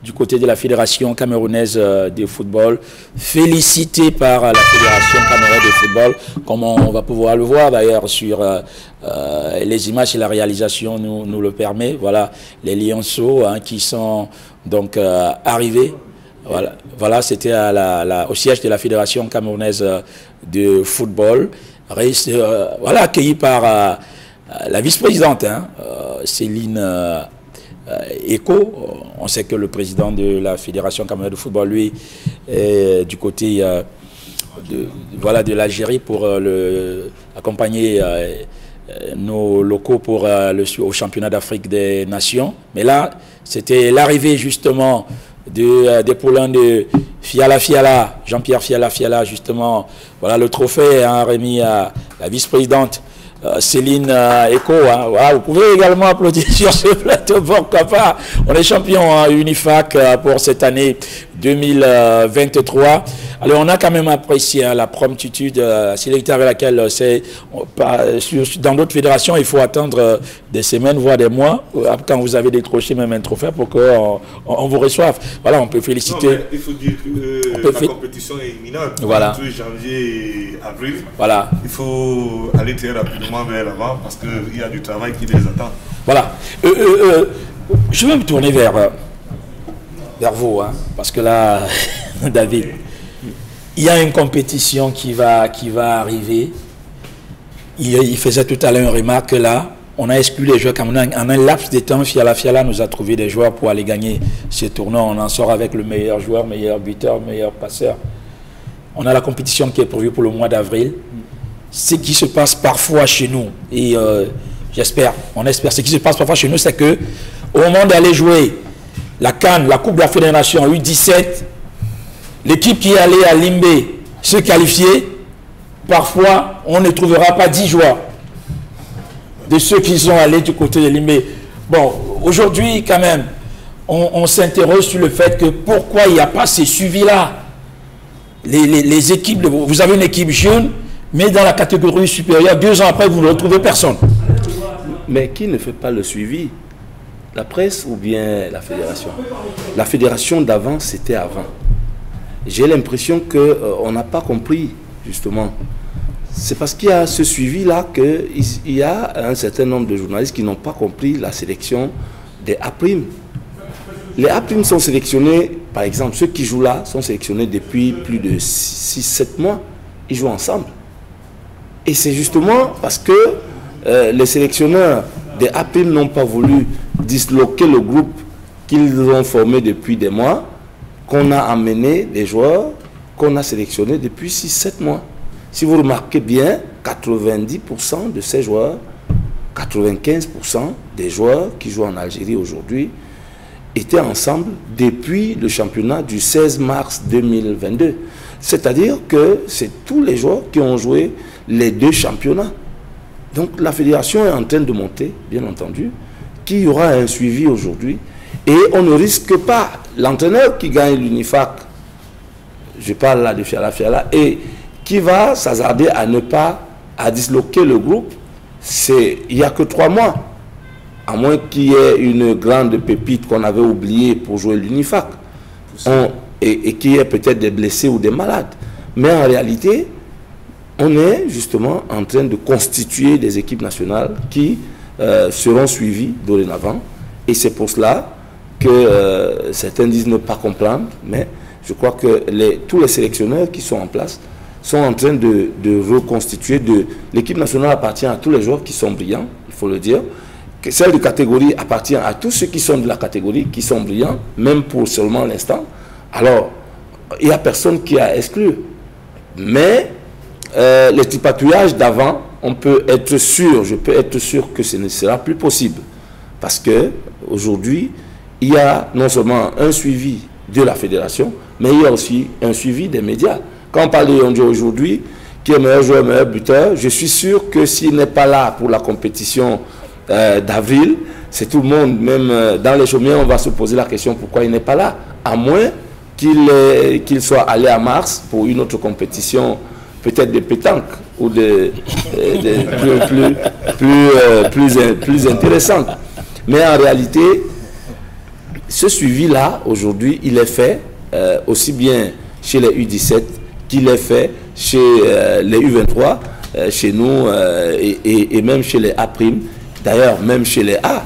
A: du côté de la Fédération camerounaise de football, félicités par la Fédération camerounaise de football, comme on va pouvoir le voir d'ailleurs sur les images et la réalisation nous le permet. Voilà les Lionceaux qui sont donc arrivés. Voilà, c'était au siège de la Fédération camerounaise de football, voilà, accueilli par la vice-présidente, Céline Eko. On sait que le président de la Fédération camerounaise de football, lui, est du côté de l'Algérie pour accompagner nos locaux pour au championnat d'Afrique des Nations. Mais là, c'était l'arrivée justement des poulains de Fiala, Jean-Pierre Fiala, justement. Voilà le trophée remis à la vice-présidente Céline Eko. Voilà, vous pouvez également applaudir sur ce plateau, pourquoi pas. On est champion Unifac pour cette année 2023. Alors on a quand même apprécié la promptitude, la célérité avec laquelle dans d'autres fédérations, il faut attendre des semaines, voire des mois, quand vous avez décroché même un trophée pour qu'on vous reçoive. Voilà, on peut féliciter. Non,
C: il faut dire que la compétition est imminente.
A: Voilà.
C: Entre janvier et avril.
A: Voilà.
C: Il faut aller très rapidement vers l'avant parce qu'il y a du travail qui les attend.
A: Voilà. Je vais me tourner vers vous, parce que là, David, il y a une compétition qui va arriver. Il faisait tout à l'heure une remarque là. On a exclu les joueurs camerounais. En un laps de temps, Fiala nous a trouvé des joueurs pour aller gagner ce tournoi. On en sort avec le meilleur joueur, meilleur buteur, meilleur passeur. On a la compétition qui est prévue pour le mois d'avril. Ce qui se passe parfois chez nous, et on espère, ce qui se passe parfois chez nous, c'est que au moment d'aller jouer la CAN, la Coupe d'Afrique des Nations U17, l'équipe qui est allée à Limbé se qualifier, parfois on ne trouvera pas 10 joueurs de ceux qui sont allés du côté de Limbé. Bon, aujourd'hui quand même, on s'interroge sur le fait que pourquoi il n'y a pas ces suivis-là. Les équipes, vous avez une équipe jeune, mais dans la catégorie supérieure, 2 ans après, vous ne retrouvez personne.
E: Mais qui ne fait pas le suivi? La presse ou bien la fédération? La fédération d'avant, c'était avant. J'ai l'impression qu'on n'a pas compris, justement. C'est parce qu'il y a ce suivi-là qu'il y a un certain nombre de journalistes qui n'ont pas compris la sélection des A'. Les A' sont sélectionnés, par exemple, ceux qui jouent là sont sélectionnés depuis plus de 6-7 mois. Ils jouent ensemble. Et c'est justement parce que les sélectionneurs des A' n'ont pas voulu disloquer le groupe qu'ils ont formé depuis des mois, qu'on a amené des joueurs qu'on a sélectionnés depuis 6-7 mois. Si vous remarquez bien, 90% de ces joueurs, 95% des joueurs qui jouent en Algérie aujourd'hui étaient ensemble depuis le championnat du 16 mars 2022. C'est-à-dire que c'est tous les joueurs qui ont joué les 2 championnats. Donc la fédération est en train de monter, bien entendu, qu'il y aura un suivi aujourd'hui. Et on ne risque pas l'entraîneur qui gagne l'Unifac, je parle là de Fiala, et qui va s'hasarder à ne pas disloquer le groupe. Il n'y a que 3 mois, à moins qu'il y ait une grande pépite qu'on avait oubliée pour jouer l'Unifac, et qu'il y ait peut-être des blessés ou des malades. Mais en réalité, on est justement en train de constituer des équipes nationales qui seront suivies dorénavant. Et c'est pour cela que certains disent ne pas comprendre, mais je crois que tous les sélectionneurs qui sont en place sont en train de reconstituer. L'équipe nationale appartient à tous les joueurs qui sont brillants, il faut le dire. Que celle de catégorie appartient à tous ceux qui sont de la catégorie, qui sont brillants, même pour seulement l'instant. Alors, il n'y a personne qui a exclu. Mais les tripatouillages d'avant, on peut être sûr, je peux être sûr que ce ne sera plus possible. Parce que aujourd'hui, il y a non seulement un suivi de la fédération, mais il y a aussi un suivi des médias. Quand on parle de Yondio aujourd'hui, qui est meilleur joueur, meilleur buteur, je suis sûr que s'il n'est pas là pour la compétition d'avril, c'est tout le monde, même dans les chaumières, on va se poser la question pourquoi il n'est pas là, à moins qu'il soit allé à Mars pour une autre compétition peut-être de pétanque ou de plus intéressantes. Mais en réalité, ce suivi-là, aujourd'hui, il est fait aussi bien chez les U17 qu'il est fait chez les U23, chez nous et même chez les A'. D'ailleurs, même chez les A.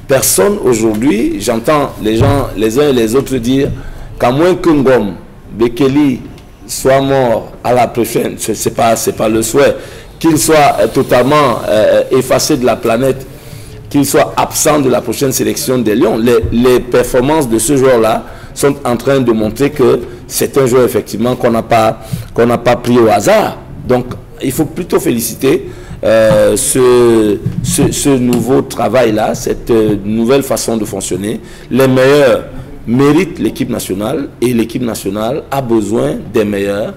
E: Personne aujourd'hui, j'entends les gens, les uns et les autres dire qu'à moins que Ngom, Bekele soit mort à la prochaine, c'est pas le souhait, qu'il soit totalement effacé de la planète, qu'il soit absent de la prochaine sélection des Lions. Les performances de ce joueur-là sont en train de montrer que c'est un joueur effectivement qu'on n'a pas pris au hasard. Donc il faut plutôt féliciter ce nouveau travail-là, cette nouvelle façon de fonctionner. Les meilleurs méritent l'équipe nationale et l'équipe nationale a besoin des meilleurs.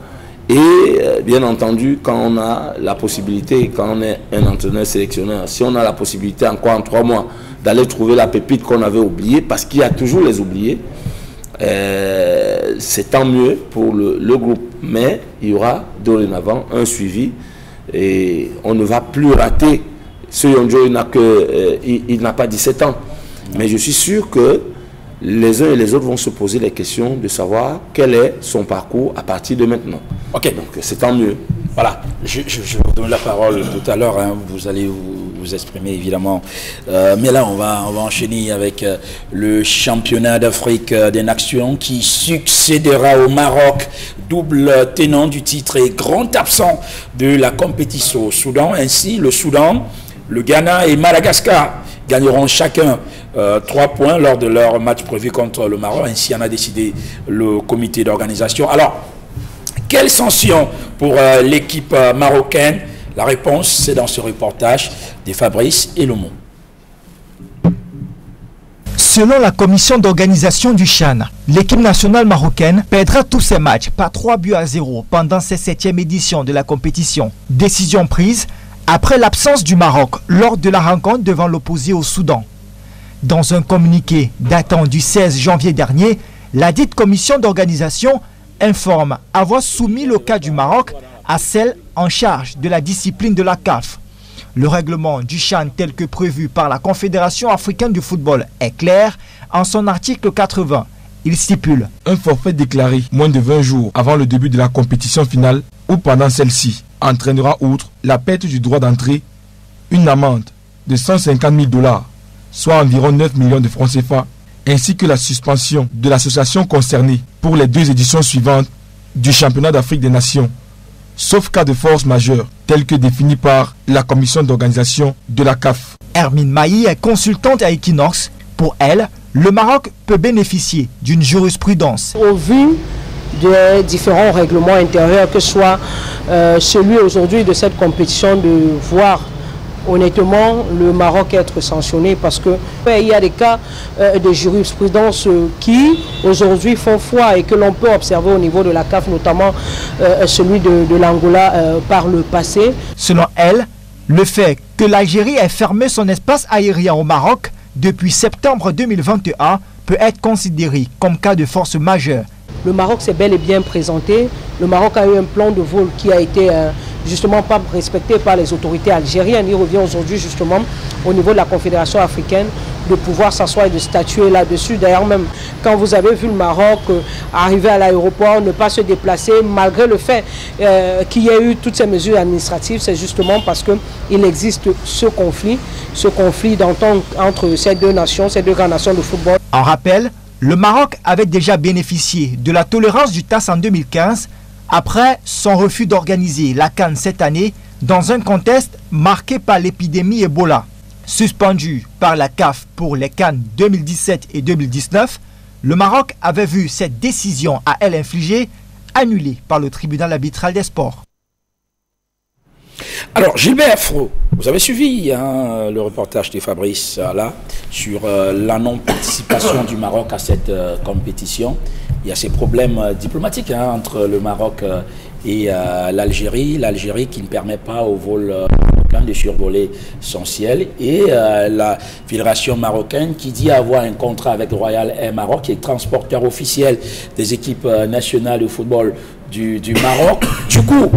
E: Et bien entendu, quand on a la possibilité, quand on est un entraîneur sélectionneur, si on a la possibilité encore en 3 mois d'aller trouver la pépite qu'on avait oubliée, parce qu'il y a toujours les oubliés, c'est tant mieux pour le groupe. Mais il y aura dorénavant un suivi et on ne va plus rater. Ce Yonjo, il n'a pas 17 ans. Mais je suis sûr que les uns et les autres vont se poser les questions de savoir quel est son parcours à partir de maintenant.
A: Ok.
E: Donc c'est tant mieux.
A: Voilà, je vous donne la parole tout à l'heure, hein. Vous allez vous exprimer évidemment. Mais là, on va enchaîner avec le championnat d'Afrique des Nations qui succédera au Maroc, double tenant du titre et grand absent de la compétition au Soudan. Ainsi, le Soudan, le Ghana et Madagascar gagneront chacun 3 points lors de leur match prévu contre le Maroc. Ainsi en a décidé le comité d'organisation. Alors, quelle sanction pour l'équipe marocaine? La réponse, c'est dans ce reportage de Fabrice Elomon.
F: Selon la commission d'organisation du CHAN, l'équipe nationale marocaine perdra tous ses matchs par 3-0 pendant cette 7e édition de la compétition. Décision prise après l'absence du Maroc lors de la rencontre devant l'opposé au Soudan. Dans un communiqué datant du 16 janvier dernier, la dite commission d'organisation informe avoir soumis le cas du Maroc à celle en charge de la discipline de la CAF. Le règlement du CHAN tel que prévu par la Confédération africaine du football est clair en son article 80. Il stipule
I: un forfait déclaré moins de 20 jours avant le début de la compétition finale ou pendant celle-ci entraînera outre la perte du droit d'entrée une amende de 150 000 $, soit environ 9 millions de francs CFA, ainsi que la suspension de l'association concernée pour les 2 éditions suivantes du championnat d'Afrique des Nations, sauf cas de force majeure, tel que défini par la commission d'organisation de la CAF.
F: Hermine Mailly est consultante à Equinox. Pour elle, le Maroc peut bénéficier d'une jurisprudence.
H: Au vu des différents règlements intérieurs, que ce soit celui aujourd'hui de cette compétition, de voir honnêtement le Maroc être sanctionné, parce que il y a des cas de jurisprudence qui aujourd'hui font foi et que l'on peut observer au niveau de la CAF, notamment celui de l'Angola par le passé.
F: Selon elle, le fait que l'Algérie ait fermé son espace aérien au Maroc depuis septembre 2021 peut être considéré comme cas de force majeure.
H: Le Maroc s'est bel et bien présenté. Le Maroc a eu un plan de vol qui a été justement pas respecté par les autorités algériennes. Il revient aujourd'hui justement au niveau de la Confédération africaine de pouvoir s'asseoir et de statuer là-dessus. D'ailleurs même quand vous avez vu le Maroc arriver à l'aéroport, ne pas se déplacer malgré le fait qu'il y ait eu toutes ces mesures administratives, c'est justement parce qu'il existe ce conflit d'entente entre ces deux nations, ces deux grandes nations de football.
F: En rappel, le Maroc avait déjà bénéficié de la tolérance du TAS en 2015 après son refus d'organiser la CAN cette année dans un contexte marqué par l'épidémie Ebola. Suspendu par la CAF pour les CAN 2017 et 2019, le Maroc avait vu cette décision à elle infligée annulée par le tribunal arbitral des sports.
A: Alors Gilbert Fro, vous avez suivi le reportage de Fabrice là sur la non-participation du Maroc à cette compétition. Il y a ces problèmes diplomatiques entre le Maroc et l'Algérie. L'Algérie qui ne permet pas au vol marocain de survoler son ciel. Et la fédération marocaine qui dit avoir un contrat avec le Royal Air Maroc, qui est transporteur officiel des équipes nationales de football du Maroc. Du coup,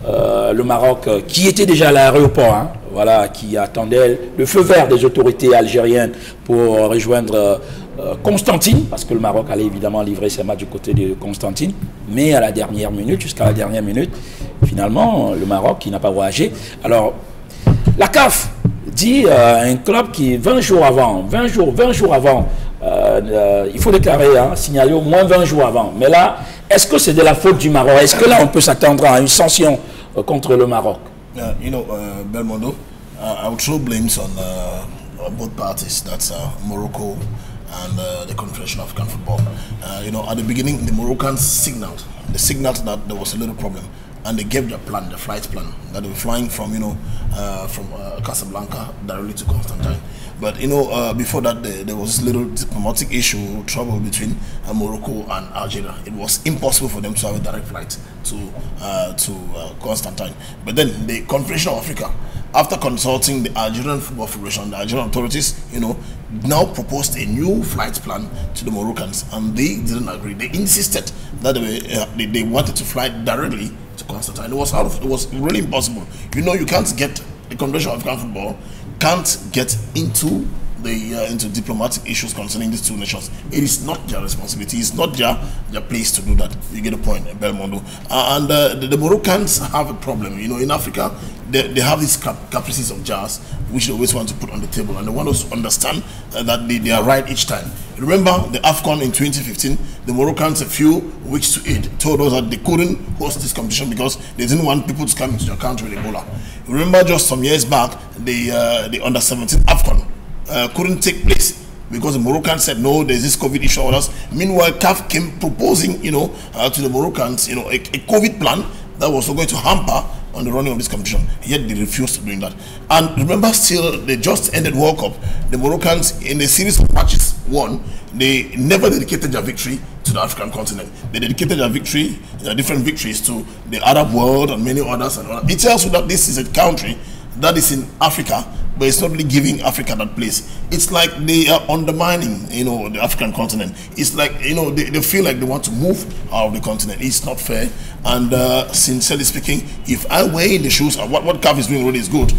A: le Maroc, qui était déjà à l'aéroport, hein, voilà, qui attendait le feu vert des autorités algériennes pour rejoindre Constantine, parce que le Maroc allait évidemment livrer ses matchs du côté de Constantine, mais à la dernière minute, jusqu'à la dernière minute, finalement, le Maroc qui n'a pas voyagé. Alors, la CAF dit un club qui 20 jours avant, il faut déclarer, hein, signaler au moins 20 jours avant. Mais là, est-ce que c'est de la faute du Maroc? Est-ce que là, on peut s'attendre à une sanction contre le Maroc?
B: Belmondo, I would throw blames on both parties. That's Morocco and the Confederation of African Football. At the beginning, the Moroccans signaled that there was a little problem, and they gave their plan, the flight plan, that they were flying from Casablanca directly to Constantine. But before that, there was this little diplomatic issue, trouble between Morocco and Algeria. It was impossible for them to have a direct flight to Constantine. But then the Confederation of Africa, after consulting the Algerian Football Federation, the Algerian authorities, now proposed a new flight plan to the Moroccans, and they didn't agree. They insisted that they wanted to fly directly to Constantine. It was really impossible. You can't get the Confederation of African Football can't get into into diplomatic issues concerning these two nations. It is not their responsibility. It's not their place to do that. You get the point, Belmondo. And the Moroccans have a problem. In Africa, they have these caprices of jazz, which they always want to put on the table, and they want us to understand that they are right each time. Remember the AFCON in 2015, the Moroccans a few weeks to aid told us that they couldn't host this competition because they didn't want people to come into their country with Ebola. Remember just some years back, the under-17 AFCON couldn't take place because the Moroccans said no, there's this COVID issue on us. Meanwhile, CAF came proposing, to the Moroccans, a COVID plan that was going to hamper on the running of this competition. Yet they refused to doing that. And remember, still, they just ended World Cup. The Moroccans, in the series of matches won, they never dedicated their victory to the African continent. They dedicated their victory, their different victories, to the Arab world and many others. It tells you that this is a country that is in Africa, but it's not really giving Africa that place. It's like they are undermining, the African continent. It's like, they feel like they want to move out of the continent. It's not fair. And sincerely speaking, if I were in the shoes of what CAF is doing already is good,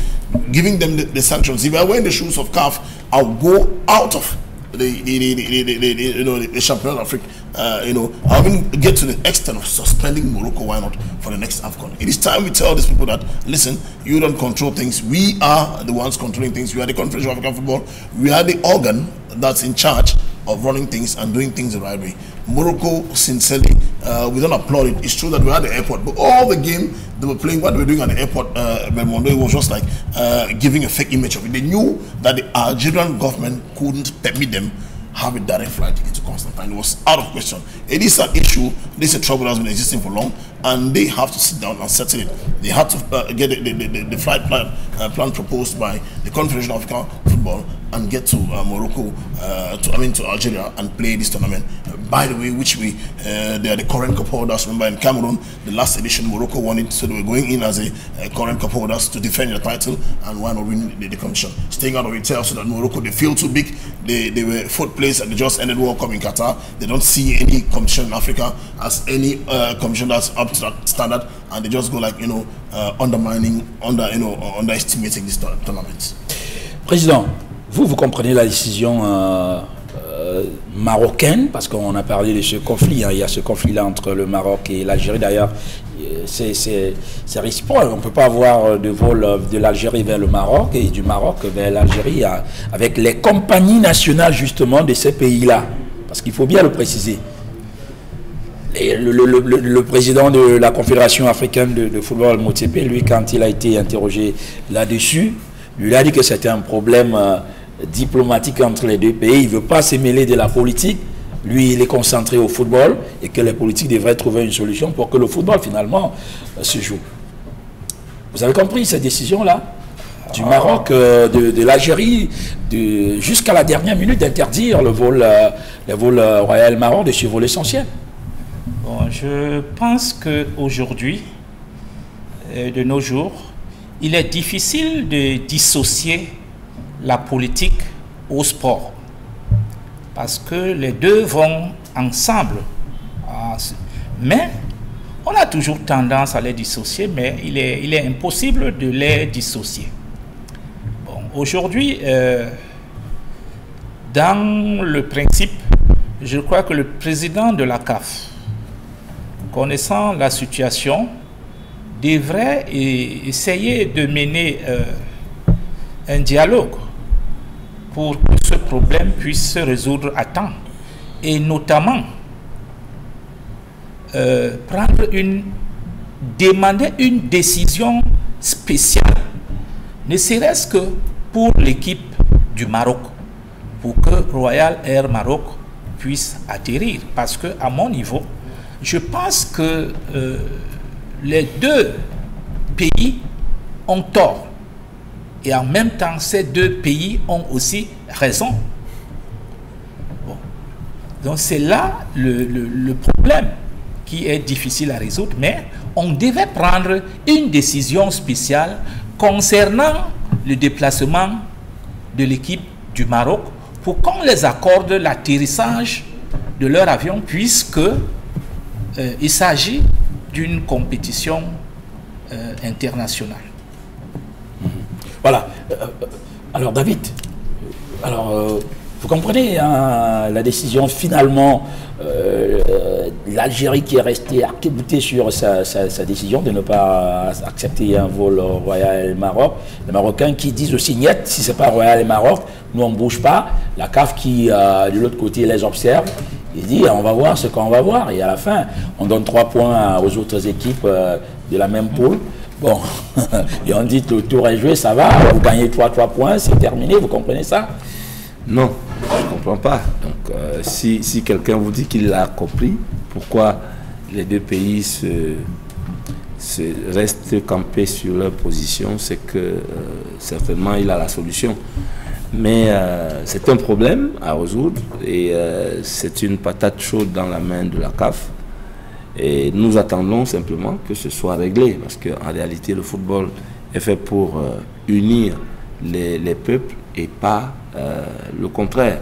B: giving them the sanctions. If I were in the shoes of CAF, I'll go out of the Champion of Africa. I even get to the extent of suspending Morocco. Why not for the next AFCON? It is time we tell these people that, listen, you don't control things. We are the ones controlling things. We are the Confederation of African Football. We are the organ that's in charge of running things and doing things the right way. Morocco, sincerely, we don't applaud it. It's true that we're at the airport, but all the game they were playing, what they were doing at the airport, Belmondo, it was just like giving a fake image of it. They knew that the Algerian government couldn't permit them have a direct flight into Constantine. It was out of question. It is an issue. This is a trouble that has been existing for long, and they have to sit down and settle it. They had to get the flight plan proposed by the Confederation of African Football and get to Morocco, to Algeria and play this tournament. By the way, which they are the current cup holders. Remember in Cameroon, the last edition, Morocco won it, so they were going in as a current cup holders to defend their title and why not win the competition. Staying out of it tells you that Morocco, they feel too big. They were fourth place and they just ended World Cup in Qatar. They don't see any competition in Africa as any competition that's up to that standard, and they just go like underestimating this tournament.
A: Président, vous comprenez la décision marocaine, parce qu'on a parlé de ce conflit, il y a ce conflit-là entre le Maroc et l'Algérie. D'ailleurs, c'est réciproque. On ne peut pas avoir de vol de l'Algérie vers le Maroc et du Maroc vers l'Algérie avec les compagnies nationales justement de ces pays-là, parce qu'il faut bien le préciser. Et le président de la Confédération africaine de football, Motsepe, lui, quand il a été interrogé là-dessus, lui a dit que c'était un problème diplomatique entre les deux pays. Il ne veut pas se mêler de la politique. Lui, il est concentré au football et que les politiques devraient trouver une solution pour que le football, finalement, se joue. Vous avez compris cette décision-là du Maroc, de l'Algérie, jusqu'à la dernière minute d'interdire le vol Royal Maroc de survoler l'essentiel.
D: Bon, je pense qu'aujourd'hui, de nos jours, il est difficile de dissocier la politique au sport, parce que les deux vont ensemble. Mais on a toujours tendance à les dissocier, mais il est impossible de les dissocier. Bon, aujourd'hui, dans le principe, je crois que le président de la CAF, connaissant la situation, devrait essayer de mener un dialogue pour que ce problème puisse se résoudre à temps, et notamment demander une décision spéciale, ne serait-ce que pour l'équipe du Maroc, pour que Royal Air Maroc puisse atterrir. Parce que, à mon niveau, je pense que les deux pays ont tort. Et en même temps, ces deux pays ont aussi raison. Bon. Donc c'est là le problème qui est difficile à résoudre, mais on devait prendre une décision spéciale concernant le déplacement de l'équipe du Maroc pour qu'on les accorde l'atterrissage de leur avion, puisque il s'agit d'une compétition internationale.
A: Voilà. Alors David, vous comprenez la décision finalement, l'Algérie qui est restée arc-boutée sur sa décision de ne pas accepter un vol Royal Maroc, les Marocains qui disent aussi niet, si ce n'est pas Royal Maroc, nous on ne bouge pas, la CAF qui de l'autre côté les observe, il dit on va voir ce qu'on va voir, et à la fin on donne 3 points aux autres équipes de la même poule. Bon, et on dit que le tour est joué, ça va, vous gagnez 3 points, c'est terminé, vous comprenez ça?
E: Non, je ne comprends pas. Donc, si quelqu'un vous dit qu'il l'a compris, pourquoi les deux pays restent campés sur leur position, c'est que certainement il a la solution. Mais c'est un problème à résoudre et c'est une patate chaude dans la main de la CAF. Et nous attendons simplement que ce soit réglé, parce qu'en réalité, le football est fait pour unir les peuples et pas le contraire.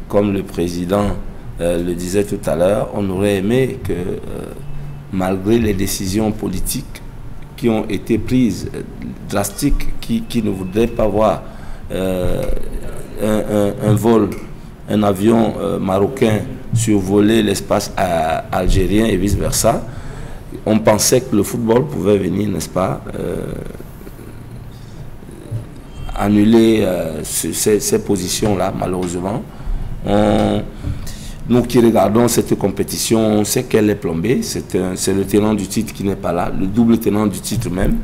E: Comme le président le disait tout à l'heure, on aurait aimé que, malgré les décisions politiques qui ont été prises, drastiques, qui ne voudraient pas voir un avion marocain survoler l'espace algérien et vice-versa, on pensait que le football pouvait venir, n'est-ce pas, annuler ces positions-là, malheureusement. Nous qui regardons cette compétition, on sait qu'elle est plombée, c'est le tenant du titre qui n'est pas là, le double tenant du titre même,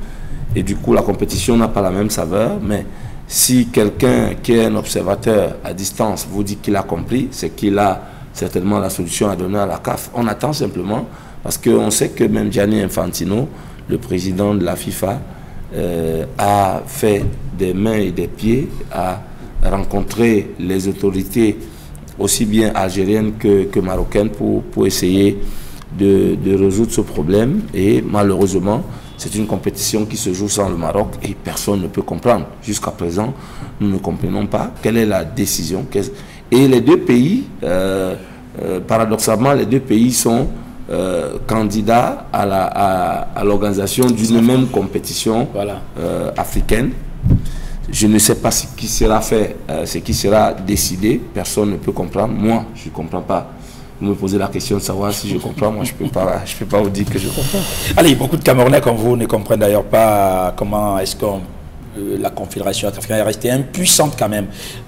E: et du coup la compétition n'a pas la même saveur, mais si quelqu'un qui est un observateur à distance vous dit qu'il a compris, c'est qu'il a certainement la solution à donner à la CAF. On attend simplement, parce qu'on sait que même Gianni Infantino, le président de la FIFA, a fait des mains et des pieds, a rencontré les autorités aussi bien algériennes que marocaines pour essayer de résoudre ce problème. Et malheureusement, c'est une compétition qui se joue sans le Maroc et personne ne peut comprendre. Jusqu'à présent, nous ne comprenons pas quelle est la décision. Et les deux pays, paradoxalement, les deux pays sont candidats à l'organisation d'une même compétition africaine. Je ne sais pas ce qui sera fait, ce qui sera décidé. Personne ne peut comprendre. Moi, je ne comprends pas. Vous me posez la question de savoir si je comprends. Moi, je peux pas vous dire que je comprends.
A: Allez, beaucoup de Camerounais comme vous ne comprennent d'ailleurs pas comment est-ce que la Confédération africaine est restée impuissante quand même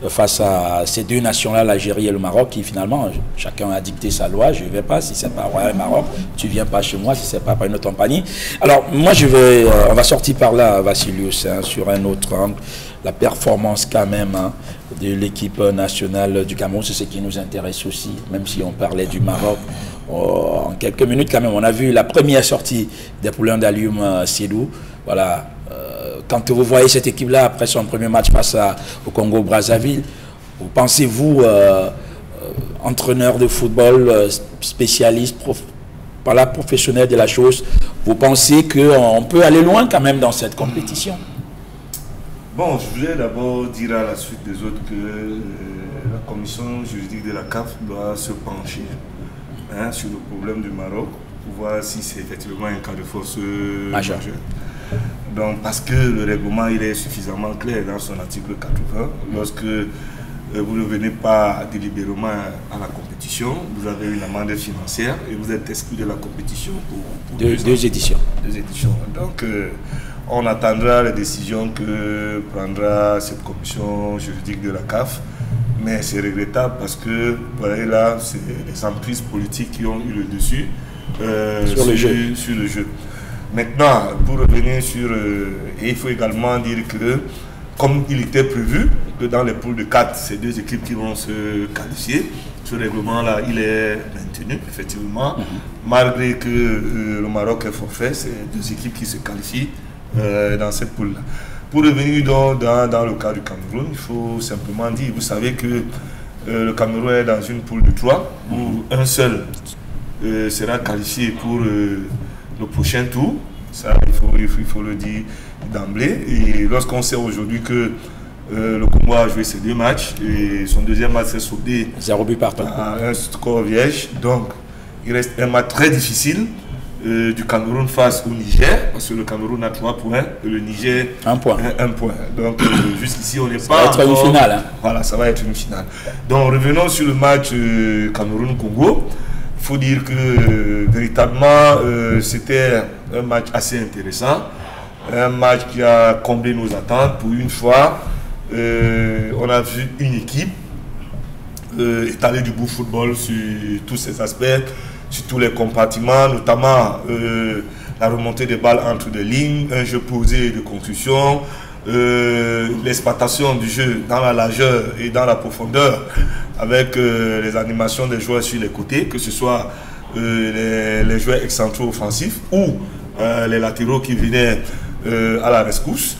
A: face à ces deux nations-là, l'Algérie et le Maroc, qui finalement, chacun a dicté sa loi. Je ne vais pas, si c'est pas Royal Maroc, tu ne viens pas chez moi, si c'est pas par une autre compagnie. Alors, moi, on va sortir par là, Vassilius, sur un autre angle. La performance quand même de l'équipe nationale du Cameroun, c'est ce qui nous intéresse aussi, même si on parlait du Maroc. En quelques minutes quand même, on a vu la première sortie des poulains d'Alioum Siedou. Voilà. Quand vous voyez cette équipe-là après son premier match face au Congo-Brazzaville, vous pensez-vous, entraîneur de football, spécialiste, professionnel de la chose, vous pensez qu'on peut aller loin quand même dans cette compétition?
C: Bon, je voulais d'abord dire à la suite des autres que la commission juridique de la CAF doit se pencher sur le problème du Maroc pour voir si c'est effectivement un cas de force majeure. Donc, parce que le règlement il est suffisamment clair dans son article 80, lorsque vous ne venez pas délibérément à la compétition, vous avez une amende financière et vous êtes exclu de la compétition pour
A: deux éditions.
C: Donc, on attendra les décisions que prendra cette commission juridique de la CAF. Mais c'est regrettable parce que, vous voyez là, c'est les emprises politiques qui ont eu le dessus sur le jeu. Maintenant, pour revenir sur... et il faut également dire que, comme il était prévu, que dans les poules de 4, c'est 2 équipes qui vont se qualifier. Ce règlement-là, il est maintenu, effectivement. Malgré que le Maroc est forfait, c'est 2 équipes qui se qualifient dans cette poule-là. Pour revenir dans le cas du Cameroun, il faut simplement dire, vous savez que le Cameroun est dans une poule de 3, où un seul sera qualifié pour le prochain tour. Ça, il faut le dire d'emblée. Et lorsqu'on sait aujourd'hui que le Congo a joué ses 2 matchs, et son deuxième match s'est soldé
A: 0 but partout
C: à un score vierge, donc il reste un match très difficile. Du Cameroun face au Niger, parce que le Cameroun a 3 points et le Niger
A: 1 point.
C: Donc jusqu'ici on n'est pas.
A: Ça va être une finale. Hein.
C: Voilà, ça va être une finale. Donc revenons sur le match Cameroun-Congo. Il faut dire que véritablement c'était un match assez intéressant, un match qui a comblé nos attentes. Pour une fois, on a vu une équipe étaler du beau football sur tous ses aspects, sur tous les compartiments, notamment la remontée des balles entre des lignes, un jeu posé de construction, l'exploitation du jeu dans la largeur et dans la profondeur, avec les animations des joueurs sur les côtés, que ce soit les joueurs excentraux offensifs ou les latéraux qui venaient à la rescousse.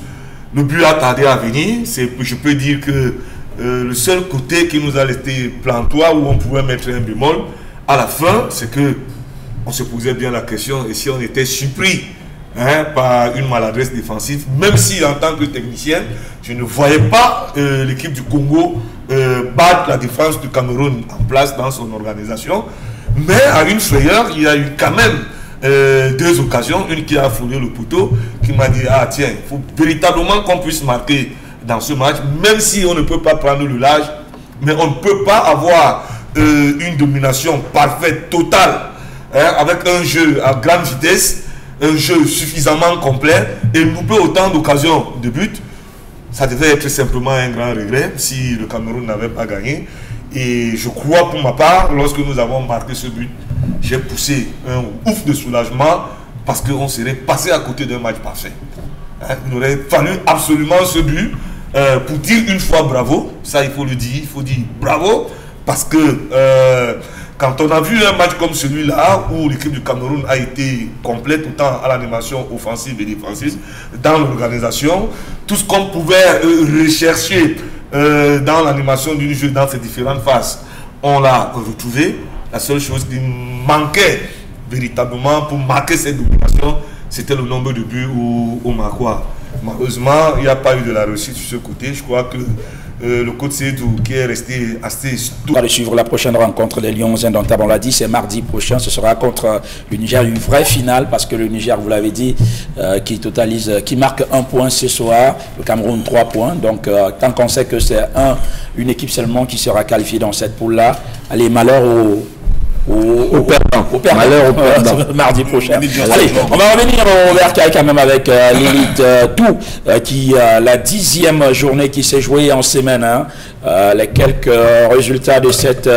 C: Le but a tardé à venir. Je peux dire que le seul côté qui nous a laissé plantois, où on pouvait mettre un bémol, à la fin, c'est que on se posait bien la question, et si on était surpris par une maladresse défensive, même si en tant que technicien, je ne voyais pas l'équipe du Congo battre la défense du Cameroun en place dans son organisation. Mais à une frayeur, il y a eu quand même 2 occasions, une qui a foulé le poteau, qui m'a dit, ah tiens, il faut véritablement qu'on puisse marquer dans ce match, même si on ne peut pas prendre le large, mais on ne peut pas avoir une domination parfaite, totale, avec un jeu à grande vitesse, un jeu suffisamment complet, et louper autant d'occasions de but. Ça devait être simplement un grand regret si le Cameroun n'avait pas gagné. Et je crois pour ma part, lorsque nous avons marqué ce but, j'ai poussé un ouf de soulagement, parce qu'on serait passé à côté d'un match parfait. Il aurait fallu absolument ce but pour dire une fois bravo. Ça, il faut le dire, il faut dire bravo. Parce que quand on a vu un match comme celui-là, où l'équipe du Cameroun a été complète, autant à l'animation offensive et défensive, dans l'organisation, tout ce qu'on pouvait rechercher dans l'animation du jeu, dans ses différentes phases, on l'a retrouvé. La seule chose qui manquait véritablement pour marquer cette domination, c'était le nombre de buts au Maroc. Malheureusement, il n'y a pas eu de la réussite sur ce côté. Je crois que le coach Seydou, qui est resté assez...
A: On va suivre la prochaine rencontre des Lions indomptables. On l'a dit, c'est mardi prochain. Ce sera contre le Niger, une vraie finale, parce que le Niger, vous l'avez dit, qui marque 1 point ce soir, le Cameroun 3 points. Donc, tant qu'on sait que c'est une équipe seulement qui sera qualifiée dans cette poule-là, allez, malheur au perdant. Malheur au perdant. Mardi prochain. Allez, on va revenir au Bercail quand même avec l'élite tout, qui la 10e journée qui s'est jouée en semaine. Les quelques résultats de cette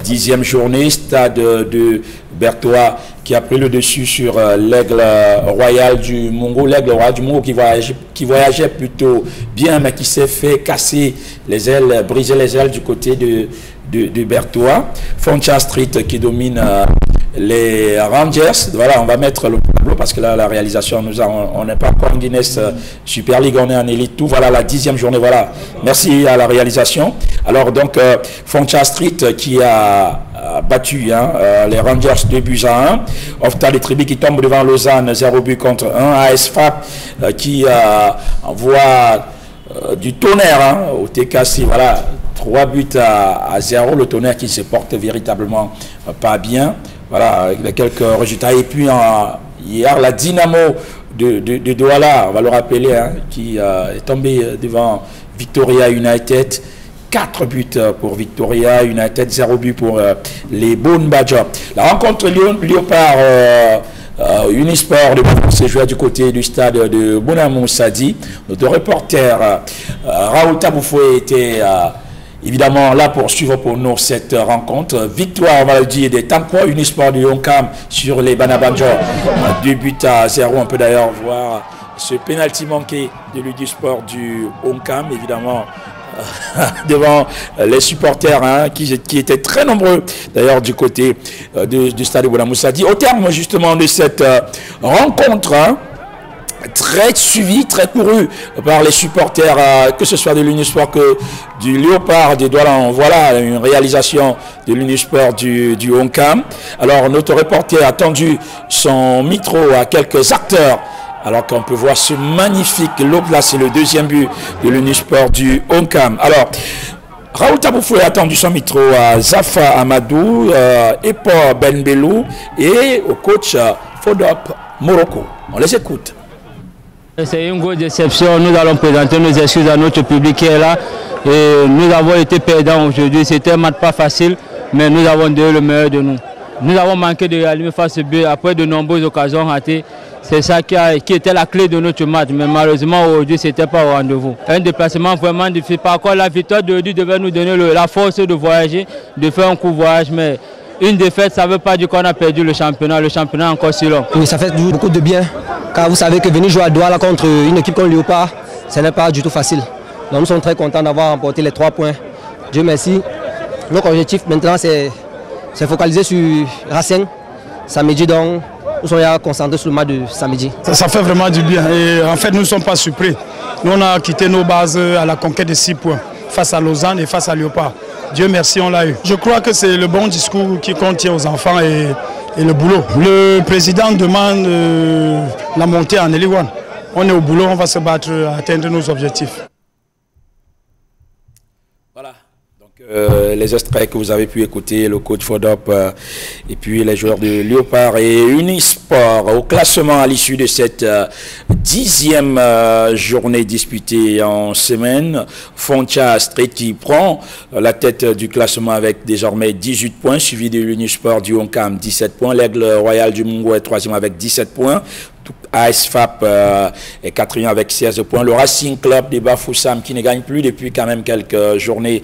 A: 10e journée. Stade de Berthois qui a pris le dessus sur l'Aigle Royal du Mongo. L'Aigle Royal du Mongo qui voyageait plutôt bien, mais qui s'est fait casser les ailes, briser les ailes du côté de Berthois. Foncha Street qui domine les Rangers. Voilà, on va mettre le tableau parce que là, la réalisation, on n'est pas encore en Guinness Super League, on est en élite tout. Voilà, la 10e journée, voilà. Merci à la réalisation. Alors, donc, Foncha Street qui a battu les Rangers 2-1. Ofta de Tribi qui tombe devant Lausanne 0-1. AS FAP qui envoie du tonnerre au TKC. Voilà. 3-0, le Tonnerre qui se porte véritablement pas bien. voilà, avec les quelques résultats. Et puis hier, la Dynamo de Douala, on va le rappeler, hein, qui est tombé devant Victoria United. 4 buts pour Victoria United, 0 but pour les Bone Badgers. La rencontre Léopard Unisport de s'est joué du côté du stade de Bonamou Sadi. Notre reporter Raoul Taboufoué était évidemment là pour suivre pour nous cette rencontre. Victoire, on va le dire, des Tankwa Unisport du Onkam sur les Banabanjo. 2 buts à 0. On peut d'ailleurs voir ce pénalty manqué de l'Unisport du Onkam, évidemment. Devant les supporters, hein, qui étaient très nombreux d'ailleurs du côté du stade de Bonamou Sadi. Au terme justement de cette rencontre, hein, très suivi, très couru par les supporters, que ce soit de l'Unisport que du Léopard des Douala. Voilà une réalisation de l'Unisport du Onkam. Alors notre reporter a tendu son micro à quelques acteurs, alors qu'on peut voir ce magnifique lot là, c'est le deuxième but de l'Unisport du Onkam. Alors, Raoul Taboufoué a tendu son micro à Zafa Amadou, Epo Benbelou et au coach Fodop Morocco. On les écoute.
G: C'est une grosse déception. Nous allons présenter nos excuses à notre public qui est là. Et nous avons été perdants aujourd'hui. C'était un match pas facile, mais nous avons donné le meilleur de nous. Nous avons manqué de réaliser face au but après de nombreuses occasions ratées. C'est ça qui était la clé de notre match, mais malheureusement aujourd'hui ce n'était pas au rendez-vous. Un déplacement vraiment difficile. Par contre, la victoire d'aujourd'hui devait nous donner la force de voyager, de faire un court voyage, mais une défaite, ça ne veut pas dire qu'on a perdu le championnat est encore si long.
J: Oui, ça fait beaucoup de bien, car vous savez que venir jouer à Douala contre une équipe comme Léopard, ce n'est pas du tout facile. Donc nous sommes très contents d'avoir remporté les 3 points. Dieu merci. Notre objectif maintenant c'est focaliser sur Racing samedi, donc nous sommes concentrés sur le match de samedi.
K: Ça fait vraiment du bien et en fait nous ne sommes pas surpris. Nous on a quitté nos bases à la conquête de 6 points face à Lausanne et face à Léopard. Dieu merci, on l'a eu. Je crois que c'est le bon discours qui contient aux enfants et le boulot. Le président demande la montée en L1. On est au boulot, on va se battre à atteindre nos objectifs.
A: Voilà. Les extraits que vous avez pu écouter, le coach Fodop et puis les joueurs de Léopard et Unisport au classement à l'issue de cette 10e journée disputée en semaine. Foncha Street qui prend la tête du classement avec désormais 18 points, suivi de l'Unisport du Onkam 17 points. L'Aigle Royal du Mungo est 3e avec 17 points. ASFAP est 4e avec 16 points. Le Racing Club des Bafoussam qui ne gagne plus depuis quand même quelques journées,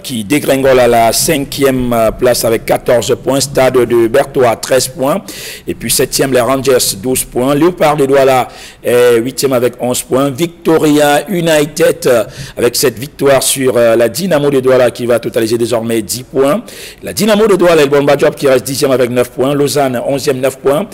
A: qui dégringole à la 5e place avec 14 points. Stade de Berthois 13 points. Et puis 7e les Rangers 12 points. Léopard de Douala est 8e avec 11 points. Victoria United avec cette victoire sur la Dynamo de Douala qui va totaliser désormais 10 points. La Dynamo de Douala et le Bon Badjob qui reste 10e avec 9 points. Lausanne 11e 9 points.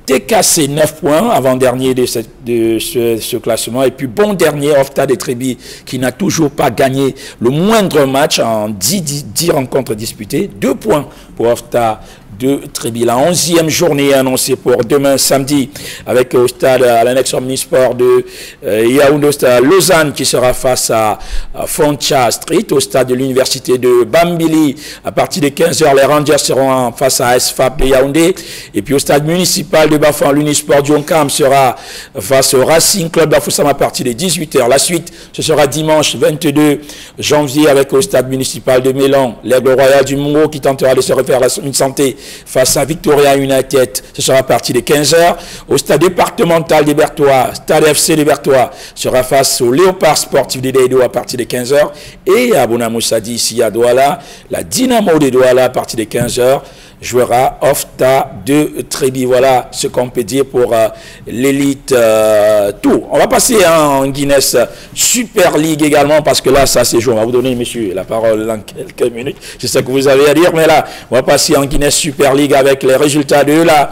A: TKC 9 points, avant-dernier de ce classement. Et puis bon dernier, Ofta de Trébi, qui n'a toujours pas gagné le moindre match en 10 rencontres disputées. 2 points pour Ofta de Trébi. La 11e journée annoncée pour demain samedi avec au stade à l'annexe Omnisport de Yaoundé, Lausanne qui sera face à Foncha Street au stade de l'université de Bambili. À partir de 15h, les Rangers seront face à SFAP de Yaoundé. Et puis au stade municipal de Bafoussam, l'Unisport du Onkam sera face au Racing Club Bafoussam à partir de 18h. La suite, ce sera dimanche 22 janvier avec au stade municipal de Mélan, l'Aigle Royal du Mungo qui tentera de se refaire une santé face à Victoria United. Ce sera à partir de 15h. Au stade départemental des Berthois, stade FC des Berthois sera face au Léopard Sportif de Deido à partir de 15h. Et à Bonamou Sadi, ici à Douala, la Dynamo de Douala à partir de 15h jouera Ofta de Trébi. Voilà ce qu'on peut dire pour l'élite Tour. On va passer en Guinness Super League également parce que là, ça c'est joué. On va vous donner, messieurs, la parole dans quelques minutes. Je sais que vous avez à dire, mais là, on va passer en Guinness Super League avec les résultats de la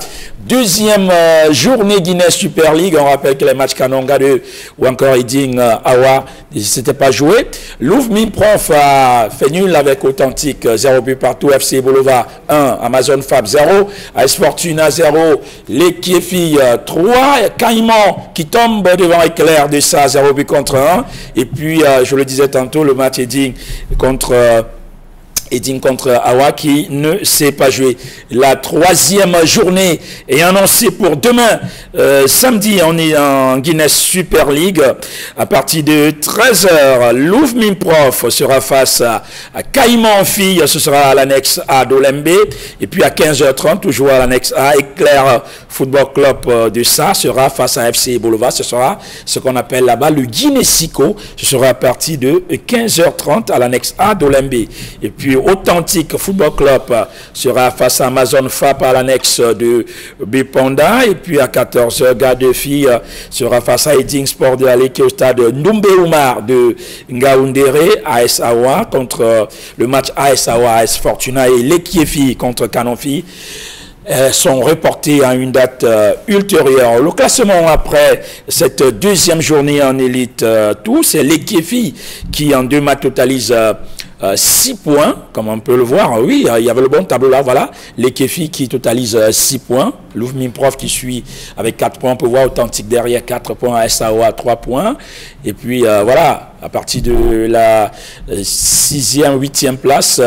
A: 2e journée Guinness Super League. On rappelle que les matchs Kanonga 2 ou encore Iding Awa, ils ne s'étaient pas joués. Louvre Prof a fait nul avec Authentique 0 but partout. FC Bolova 1, Amazon Fab 0, AS Fortuna 0, les Kiefi 3, Caïman qui tombe devant Éclair de ça 0 but contre 1. Et puis, je le disais tantôt, le match Iding contre Edine contre Awa qui ne s'est pas joué. La troisième journée est annoncée pour demain, samedi, on est en Guinness Super League. À partir de 13h, Louvre Mimprof sera face à Caïman Filles, ce sera à l'annexe A d'Olembe. Et puis à 15h30, toujours à l'annexe A, Éclair Football Club de Sa sera face à FC Boulevard. Ce sera ce qu'on appelle là-bas le Guinnessico. Ce sera à partir de 15h30 à l'annexe A d'Olembe. Et puis Authentique Football Club sera face à Amazon FAP à l'annexe de Bipanda. Et puis à 14h, Garde Filles sera face à Eding Sport de Alé qui est au stade Ndoumbe Oumar de Ngaoundéré, AS Awa contre le match AS Awa, AS Fortuna et l'Ekiefi contre Canonfi. Sont reportés à une date ultérieure. Le classement après cette deuxième journée en élite tout, c'est l'Ekiefi qui en 2 matchs totalise 6 points, comme on peut le voir. Oui, il y avait le bon tableau là, voilà. L'Ekiefi qui totalise 6 points. Louvre Mimprof qui suit avec 4 points. On peut voir Authentique derrière 4 points, SAOA 3 points. Et puis voilà, à partir de la 6e, 8e place,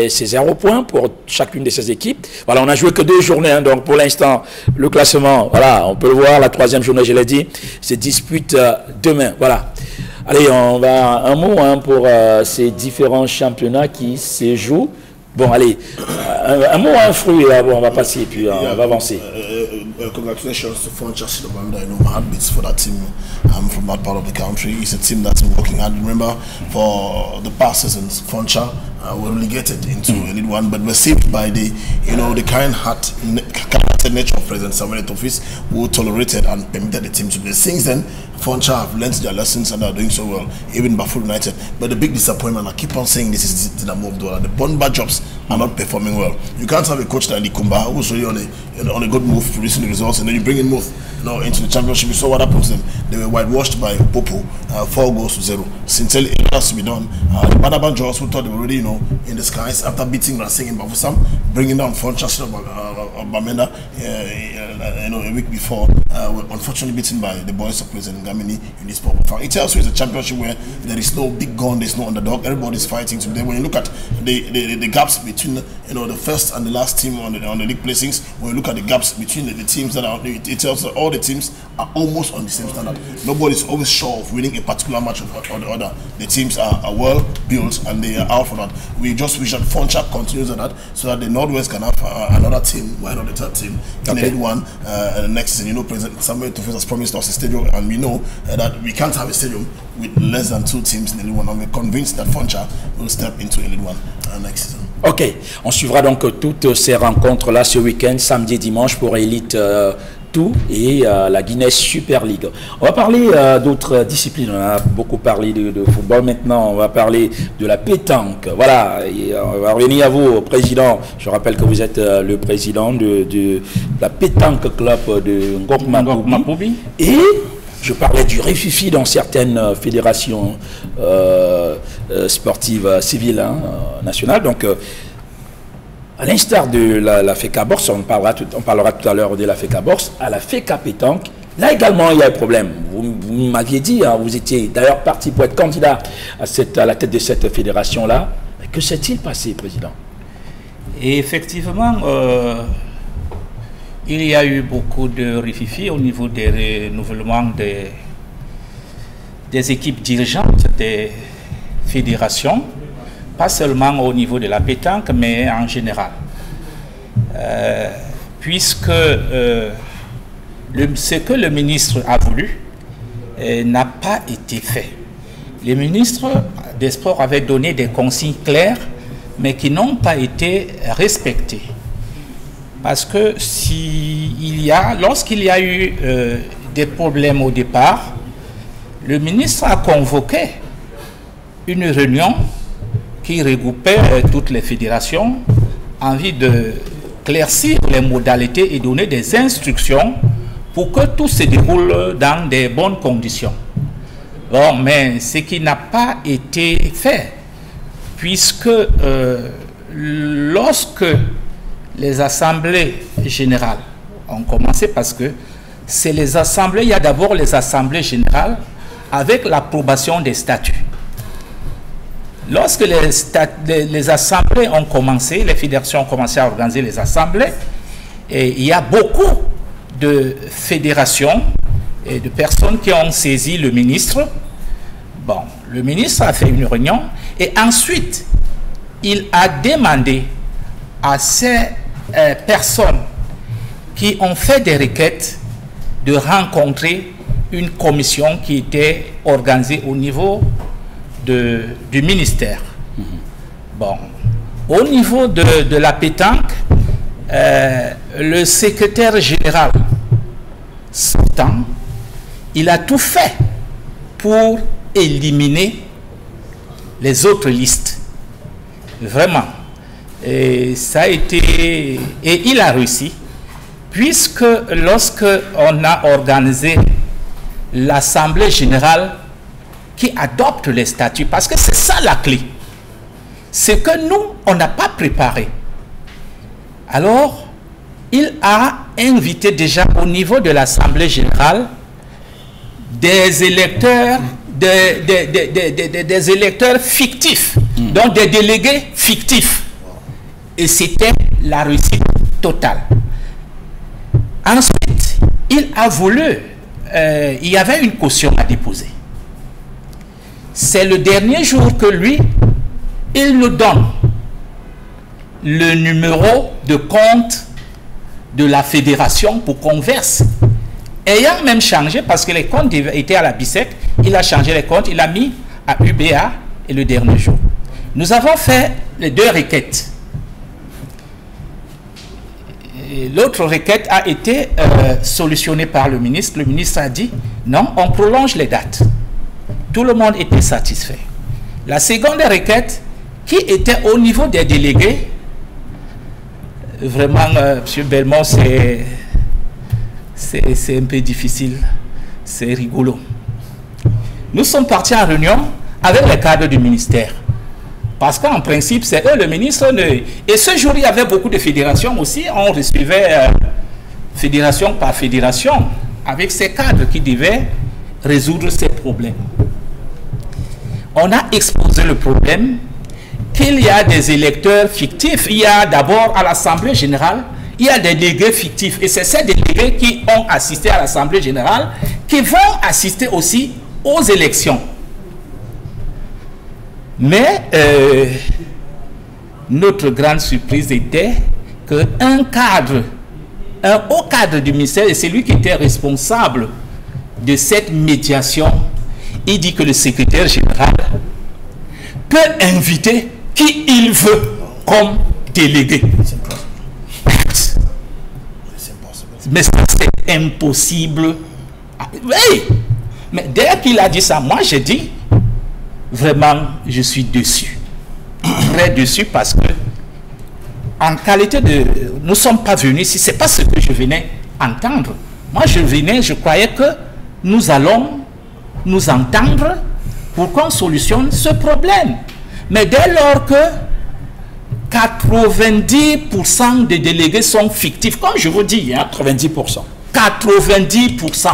A: c'est 0 points pour chacune de ces équipes. Voilà, on n'a joué que 2 journées, hein, donc pour l'instant, le classement, voilà, on peut le voir, la 3e journée, je l'ai dit, se dispute demain. Voilà. Allez, on va un mot pour ces différents championnats qui se jouent. Bon, allez, un mot, un fruit, là, bon, on va passer et puis on va avancer.
B: Congratulations to Foncha Silobanda. I know my heart beats for that team. I'm from that part of the country. It's a team that's been working hard. Remember, for the past seasons, Foncha were relegated into Elite One, but were saved by the, the kind-hearted nature of President Samuel Etofis, who tolerated and permitted the team to play. Since then, Foncha have learned their lessons and are doing so well, even Bafut United. But the big disappointment, I keep on saying this, is Dinamo of Douala. The Bonba Jobs are not performing well. You can't have a coach like Likumba who's really on a good move, producing the results, and then you bring in Muth into the championship. You saw what happened to them. They were whitewashed by Popo, 4-0. Sincerely, it has to be done. The Badaban Jaws, who thought they were already, in the skies after beating Racing in Bafusam, bringing down Foncha Bamenda, a week before, were unfortunately beaten by the boys of President Gamini in this sport. It tells you it's a championship where there is no big gun, there's no underdog, everybody's fighting today. When you look at the gaps between the first and the last team on the league placings, when you look at the gaps between the teams that are, it tells that all the teams are almost on the same standard. Nobody's always sure of winning a particular match or the other. The teams are well built and they are out for that. We just wish that Foncha continues on that so that the Northwest can have another team, why not the third team, in Elite One next season. President Samuel Etofis has promised us a stadium, and we know that we can't have a stadium with less than 2 teams in Elite One, and we're convinced that Foncha will step into Elite One next season.
A: Ok, on suivra donc toutes ces rencontres-là ce week-end, samedi et dimanche pour Elite tout et la Guinness Super League. On va parler d'autres disciplines. On a beaucoup parlé de football. Maintenant, on va parler de la pétanque. Voilà, et on va revenir à vous, Président. Je rappelle que vous êtes le président de la pétanque club de Ngok-Mapoubi. Et je parlais du réfifi dans certaines fédérations sportives civiles nationales. Donc, à l'instar de la FECA Bourse, on parlera tout à l'heure de la FECA Bourse, à la FECA Pétanque, là également il y a un problème. Vous m'aviez dit, vous étiez d'ailleurs parti pour être candidat à la tête de cette fédération-là. Que s'est-il passé, Président?
D: Et effectivement, il y a eu beaucoup de rififi au niveau des renouvellements des équipes dirigeantes des fédérations, pas seulement au niveau de la pétanque, mais en général. Puisque ce que le ministre a voulu n'a pas été fait. Le ministre des Sports avait donné des consignes claires, mais qui n'ont pas été respectées. Parce que lorsqu'il y a eu des problèmes au départ, le ministre a convoqué une réunion qui regroupait toutes les fédérations en vue de claircir les modalités et donner des instructions pour que tout se déroule dans des bonnes conditions. Bon, mais ce qui n'a pas été fait, puisque lorsque les assemblées générales ont commencé, parce que c'est les assemblées, il y a d'abord les assemblées générales avec l'approbation des statuts. lorsque les assemblées ont commencé, les fédérations ont commencé à organiser les assemblées, et il y a beaucoup de fédérations et de personnes qui ont saisi le ministre. Bon, le ministre a fait une réunion et ensuite, il a demandé à ces personnes qui ont fait des requêtes de rencontrer une commission qui était organisée au niveau du ministère. Bon, au niveau de la pétanque, le secrétaire général sortant, il a tout fait pour éliminer les autres listes. Vraiment. Et ça a été... Et il a réussi, puisque lorsque on a organisé l'Assemblée générale qui adopte les statuts, parce que c'est ça la clé, c'est que nous, on n'a pas préparé. Alors, il a invité déjà au niveau de l'Assemblée générale des électeurs, des électeurs fictifs, donc des délégués fictifs. Et c'était la réussite totale. Ensuite, il a voulu, il y avait une caution à déposer. C'est le dernier jour que lui, il nous donne le numéro de compte de la fédération pour qu'on verse. Ayant même changé, parce que les comptes étaient à la BISEC, il a changé les comptes, il a mis à UBA et le dernier jour. Nous avons fait les deux requêtes. L'autre requête a été solutionnée par le ministre. Le ministre a dit non, on prolonge les dates. Tout le monde était satisfait. La seconde requête, qui était au niveau des délégués, vraiment, M. Belmont, c'est un peu difficile, c'est rigolo. Nous sommes partis en réunion avec les cadres du ministère. Parce qu'en principe, c'est eux, le ministre. Et ce jour, il y avait beaucoup de fédérations aussi. On recevait fédération par fédération avec ces cadres qui devaient résoudre ces problèmes. On a exposé le problème qu'il y a des électeurs fictifs. Il y a d'abord à l'Assemblée générale, il y a des délégués fictifs. Et c'est ces délégués qui ont assisté à l'Assemblée générale qui vont assister aussi aux élections. Mais notre grande surprise était qu'un cadre, un haut cadre du ministère, et c'est lui qui était responsable de cette médiation, il dit que le secrétaire général peut inviter qui il veut comme délégué. Mais ça, c'est impossible. Oui. Mais dès qu'il a dit ça, moi j'ai dit, vraiment, je suis déçu. Très déçu parce que, en qualité de... Nous ne sommes pas venus ici, ce n'est pas ce que je venais entendre. Moi, je venais, je croyais que nous allons nous entendre pour qu'on solutionne ce problème. Mais dès lors que 90% des délégués sont fictifs, comme je vous dis, hein, 90%. 90%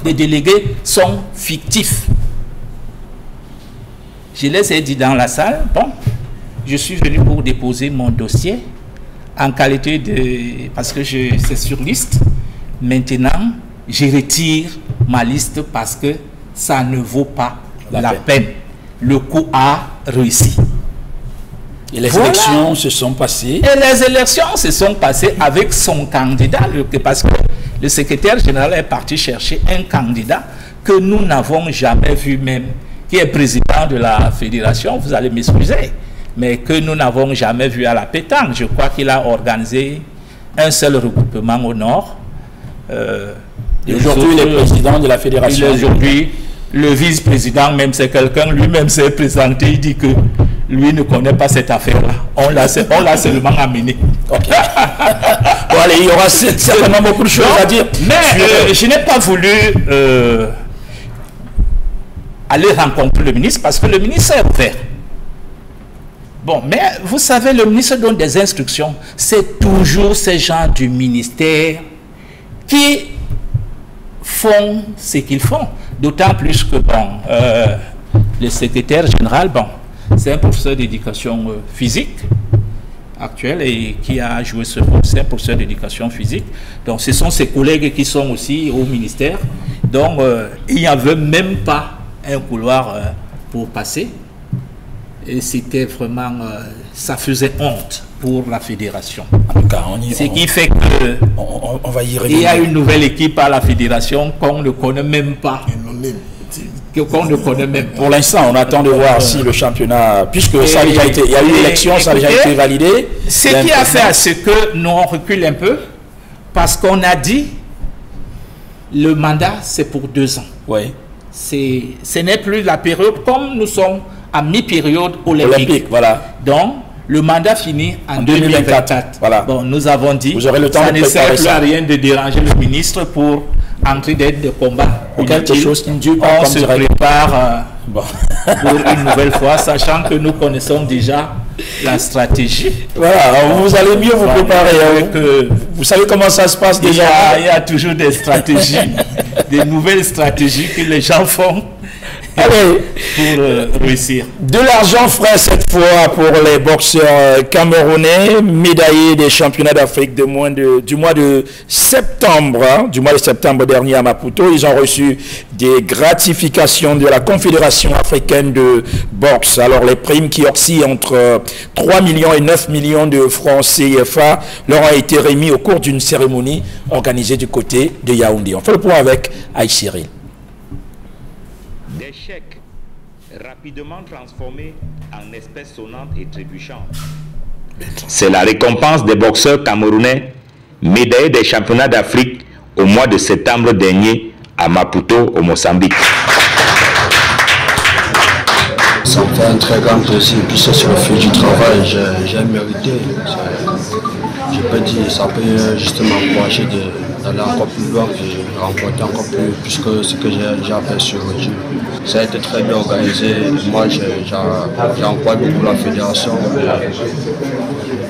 D: des délégués sont fictifs. Je les ai dit dans la salle, bon, je suis venu pour déposer mon dossier en qualité de... parce que c'est sur liste. Maintenant, je retire ma liste parce que ça ne vaut pas la peine. Le coup a réussi.
A: Et les élections se sont passées.
D: Et les élections se sont passées avec son candidat, parce que le secrétaire général est parti chercher un candidat que nous n'avons jamais vu même, qui est président de la fédération, vous allez m'excuser, mais que nous n'avons jamais vu à la pétanque. Je crois qu'il a organisé un seul regroupement au nord.
A: Aujourd'hui, il est président de la fédération.
D: Aujourd'hui, le vice-président, même c'est quelqu'un, lui-même s'est présenté, il dit que lui ne connaît pas cette affaire-là. On l'a seulement amené.
A: Okay. Bon, allez, il y aura certainement beaucoup de choses à dire.
D: Mais je n'ai pas voulu aller rencontrer le ministre parce que le ministre est ouvert. Bon, mais vous savez, le ministre donne des instructions. C'est toujours ces gens du ministère qui font ce qu'ils font. D'autant plus que, bon, le secrétaire général, bon, c'est un professeur d'éducation physique actuel et qui a joué ce rôle, c'est un professeur d'éducation physique. Donc ce sont ses collègues qui sont aussi au ministère. Donc il n'y avait même pas un couloir pour passer. Et c'était vraiment, ça faisait honte pour la fédération.
A: En tout cas,
D: ce qui fait que
A: on va y revenir.
D: Il y a une nouvelle équipe à la fédération qu'on ne connaît même pas. Qu'on ne connaît même pas.
A: Pour l'instant, on attend de voir si le championnat, puisque ça a déjà été, il y a eu l'élection, ça a déjà été validé.
D: Ce qui a fait, c'est que nous on recule un peu, parce qu'on a dit le mandat c'est pour 2 ans.
A: Oui.
D: Ce n'est plus la période comme nous sommes à mi-période olympique.
A: Voilà.
D: Donc, le mandat finit en 2024.
A: Voilà.
D: Bon, nous avons dit,
A: vous aurez le temps
D: ça
A: de
D: ne sert plus
A: ça.
D: à rien de déranger le ministre pour entrer d'aide de combat.
A: Quelque chose qui ne dure pas,
D: on se prépare pour une nouvelle fois, sachant que nous connaissons déjà la stratégie.
A: Voilà, vous allez mieux vous préparer. Vous savez comment ça se passe déjà.
D: Il y a toujours des stratégies, des nouvelles stratégies que les gens font.
A: Allez,
D: pour réussir.
A: De l'argent frais cette fois pour les boxeurs camerounais, médaillés des championnats d'Afrique du mois de septembre, du mois de septembre dernier à Maputo. Ils ont reçu des gratifications de la Confédération africaine de boxe. Alors les primes qui oscillent entre 3 millions et 9 millions de francs CFA leur ont été remis au cours d'une cérémonie organisée du côté de Yaoundé. On fait le point avec Aïe Cyril.
L: Des chèques rapidement transformés en espèces sonnantes et trébuchantes. C'est la récompense des boxeurs camerounais médaillés des championnats d'Afrique au mois de septembre dernier à Maputo, au Mozambique.
M: Ça me fait un très grand plaisir, puis c'est sur le fil du travail, j'ai mérité. Je peux dire, ça peut justement m'encourager d'aller encore plus loin et remporter encore plus que ce que j'ai aperçu aujourd'hui. Ça a été très bien organisé. Moi, j'encourage beaucoup la fédération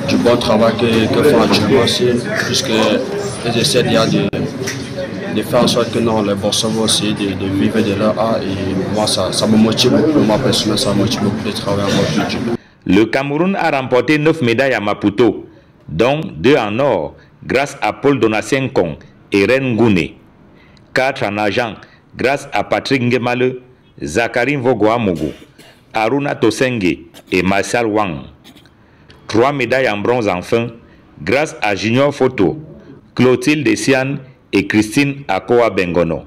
M: du bon travail que font actuellement aussi, puisqu'ils essaient de faire en sorte que non, les boxeurs vont essayer de vivre de leur art. Et moi, ça me motive beaucoup. Moi, personnellement, ça me motive beaucoup de travailler encore plus dur.
L: Le Cameroun a remporté 9 médailles à Maputo, dont 2 en or, grâce à Paul Donatien Kong et Ren Gouné, 4 en argent, grâce à Patrick Ngemale, Zachary Vogoamogo, Aruna Tosenge et Martial Wang, 3 médailles en bronze enfin, grâce à Junior Photo, Clotilde Dessian et Christine Akoa Bengono.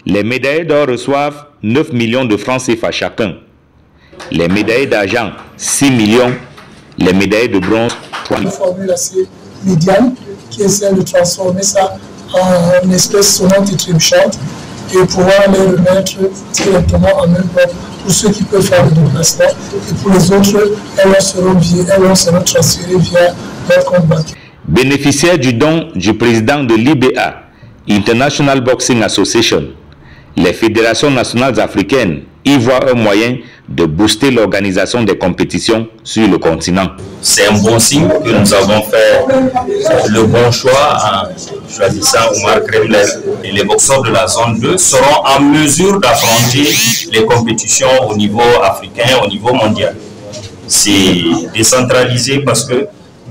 L: Les médaillés d'or reçoivent 9 millions de francs CFA chacun. Les médaillés d'argent, 6 millions. Les médailles de bronze, 3 millions.
N: Une formule assez médiane qui essaie de transformer ça en une espèce sonnante et trébuchante et pouvoir les remettre directement en même temps pour ceux qui peuvent faire le déplacement et pour les autres, elles seront transférées via leur compte bancaire.
L: Bénéficiaire du don du président de l'IBA, International Boxing Association, les fédérations nationales africaines y voient un moyen de booster l'organisation des compétitions sur le continent.
O: C'est un bon signe que nous avons fait le bon choix en choisissant Omar Kremler. Et les boxeurs de la zone 2 seront en mesure d'affronter les compétitions au niveau africain, au niveau mondial. C'est décentralisé parce que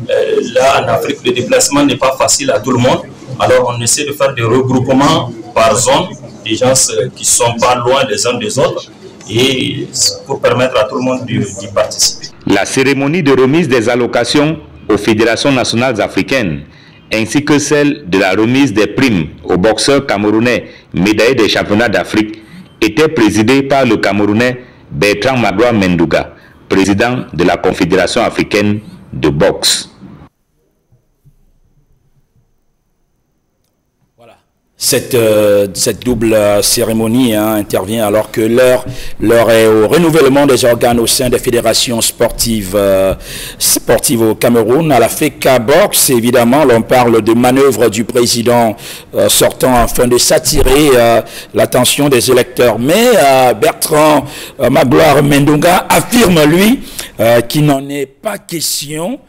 O: là, en Afrique, le déplacement n'est pas facile à tout le monde. Alors, on essaie de faire des regroupements par zone, des gens qui ne sont pas loin les uns des autres, et pour permettre à tout le monde d'y participer.
L: La cérémonie de remise des allocations aux fédérations nationales africaines, ainsi que celle de la remise des primes aux boxeurs camerounais médaillés des championnats d'Afrique, était présidée par le Camerounais Bertrand Magloire Mendouga, président de la Confédération africaine de boxe.
A: Cette double cérémonie intervient alors que l'heure est au renouvellement des organes au sein des fédérations sportives au Cameroun. À la FECA Box, évidemment, l'on parle de manœuvre du président sortant afin de s'attirer l'attention des électeurs. Mais Bertrand Magloire Mendouga affirme, lui, qu'il n'en est pas question.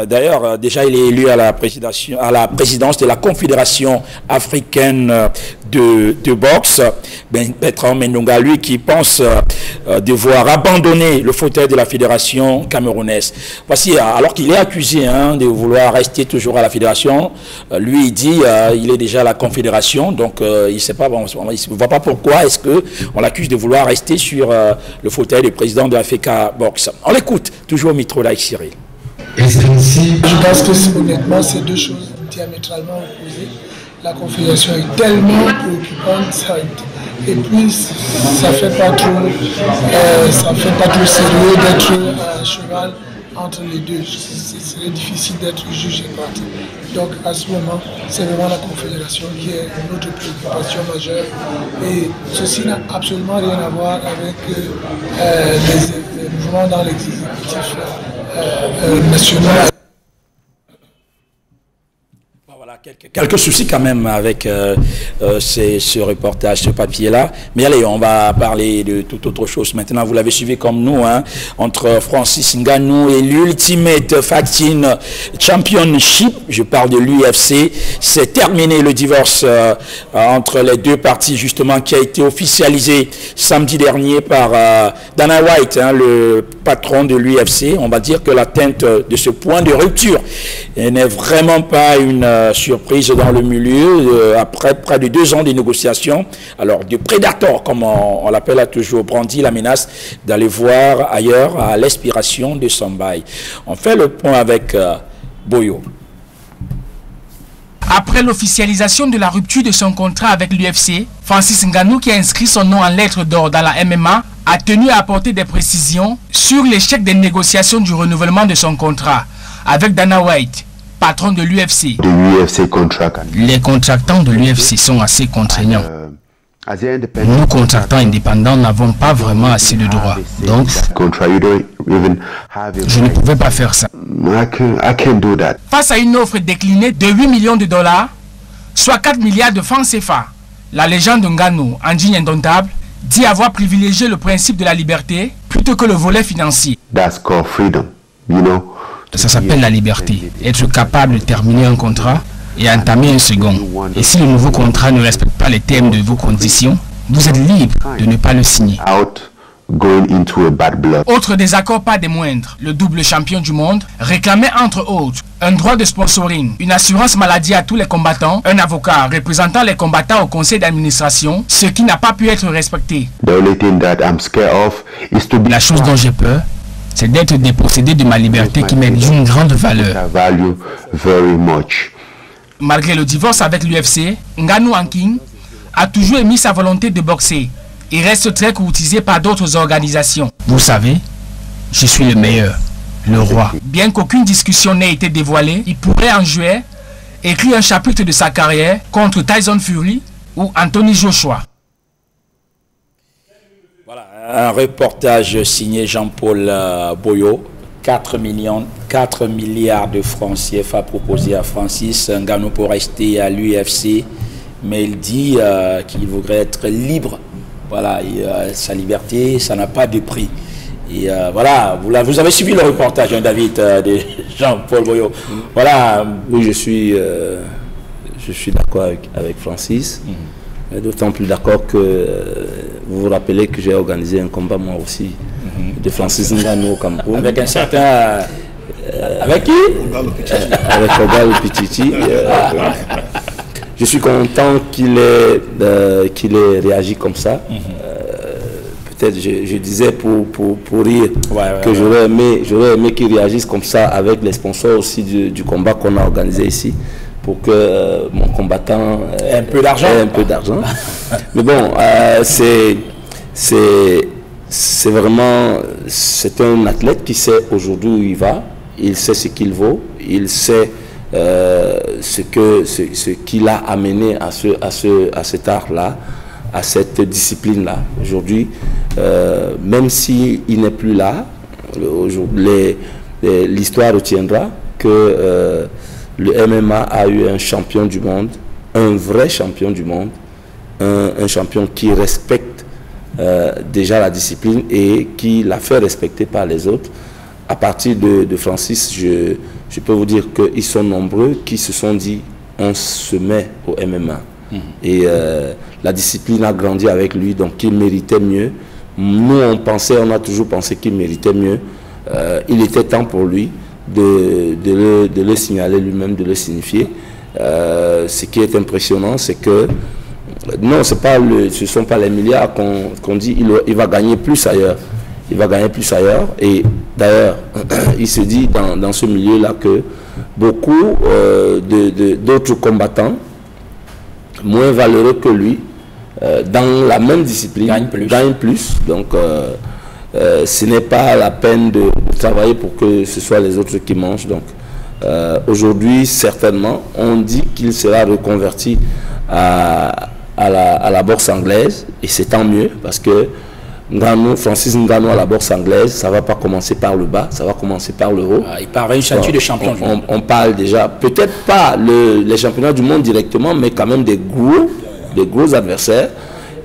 A: D'ailleurs, déjà, il est élu à la présidence de la Confédération africaine de boxe. Bertrand Mendouga, lui, qui pense devoir abandonner le fauteuil de la fédération camerounaise. Voici, alors qu'il est accusé de vouloir rester toujours à la fédération, lui il dit il est déjà à la confédération, donc il ne sait pas, bon, il ne voit pas pourquoi est-ce qu'on l'accuse de vouloir rester sur le fauteuil du président de la FK Box. On l'écoute, toujours au micro d'Aïk Cyril.
N: Je pense que honnêtement, c'est deux choses diamétralement opposées. La confédération est tellement préoccupante, et puis ça fait pas trop sérieux d'être à cheval entre les deux. Ce serait difficile d'être juge et parti. Donc à ce moment, c'est vraiment la confédération qui est notre préoccupation majeure. Et ceci n'a absolument rien à voir avec les mouvements dans l'exécutif national.
A: Quelques soucis quand même avec ce reportage, ce papier-là. Mais allez, on va parler de toute autre chose. Maintenant, vous l'avez suivi comme nous, entre Francis Ngannou et l'Ultimate Fighting Championship. Je parle de l'UFC. C'est terminé le divorce entre les deux parties, justement, qui a été officialisé samedi dernier par Dana White, le patron de l'UFC. On va dire que l'atteinte de ce point de rupture n'est vraiment pas une surprise dans le milieu, après près de 2 ans de négociations. Alors, de Predator, comme on l'appelle toujours, brandit la menace d'aller voir ailleurs à l'expiration de son bail. On fait le point avec Boyo.
P: Après l'officialisation de la rupture de son contrat avec l'UFC, Francis Ngannou, qui a inscrit son nom en lettres d'or dans la MMA, a tenu à apporter des précisions sur l'échec des négociations du renouvellement de son contrat avec Dana White, patron de l'UFC. Les contractants de l'UFC sont assez contraignants. Nous, contractants indépendants, n'avons pas vraiment assez de droits. Donc, je ne pouvais pas faire ça. Face à une offre déclinée de 8 millions de $, soit 4 milliards de francs CFA, la légende Ngannou, indigne indomptable, dit avoir privilégié le principe de la liberté plutôt que le volet financier. Ça s'appelle la liberté. Être capable de terminer un contrat et entamer un second. Et si le nouveau contrat ne respecte pas les termes de vos conditions, vous êtes libre de ne pas le signer. Autre désaccord pas des moindres, le double champion du monde réclamait entre autres un droit de sponsoring, une assurance maladie à tous les combattants, un avocat représentant les combattants au conseil d'administration, ce qui n'a pas pu être respecté. La chose dont j'ai peur, c'est d'être dépossédé de ma liberté qui m'est d'une grande valeur. Malgré le divorce avec l'UFC, Ngannou Hanking a toujours émis sa volonté de boxer et reste très courtisé par d'autres organisations. Vous savez, je suis le meilleur, le roi. Bien qu'aucune discussion n'ait été dévoilée, il pourrait en juillet écrire un chapitre de sa carrière contre Tyson Fury ou Anthony Joshua.
A: Un reportage signé Jean-Paul Boyo. 4 milliards de francs CFA proposés à Francis Ngannou pour rester à l'UFC. Mais il dit qu'il voudrait être libre. Voilà, sa liberté, ça n'a pas de prix. Et voilà, vous avez suivi le reportage, David, de Jean-Paul Boyo. Voilà.
E: Oui, je suis d'accord avec Francis. D'autant plus d'accord que vous vous rappelez que j'ai organisé un combat moi aussi de Francis Ngannou au Cameroun.
A: Avec un certain... avec qui
E: avec Ogal Pichichi. Je suis content qu'il ait réagi comme ça. Peut-être je disais pour rire que j'aurais aimé qu'il réagisse comme ça avec les sponsors aussi du combat qu'on a organisé ici, pour que mon combattant ait un peu d'argent. Mais bon, c'est vraiment, c'est un athlète qui sait aujourd'hui où il va, il sait ce qu'il vaut, il sait ce qu'il a amené à cet art-là, à cette discipline-là. Aujourd'hui, même s'il n'est plus là, l'histoire retiendra que le MMA a eu un champion du monde, un vrai champion du monde, un champion qui respecte déjà la discipline et qui l'a fait respecter par les autres. À partir de Francis, je peux vous dire qu'ils sont nombreux qui se sont dit on se met au MMA. Et la discipline a grandi avec lui, donc il méritait mieux Nous, on a toujours pensé qu'il méritait mieux. Il était temps pour lui de le signaler lui-même, de le signifier. Ce qui est impressionnant, c'est que non, ce ne sont pas les milliards qu'on dit, il va gagner plus ailleurs. Il va gagner plus ailleurs. Et d'ailleurs, il se dit dans ce milieu-là que beaucoup d'autres combattants, moins valeureux que lui, dans la même discipline, gagnent plus. Donc, ce n'est pas la peine de travailler pour que ce soit les autres qui mangent. Donc, aujourd'hui, certainement, on dit qu'il sera reconverti à la bourse anglaise, et c'est tant mieux, parce que Francis Ngannou à la bourse anglaise, ça ne va pas commencer par le bas, ça va commencer par le haut.
A: Il parle une ceinture de champion.
E: On parle déjà, peut-être pas les championnats du monde directement, mais quand même des gros adversaires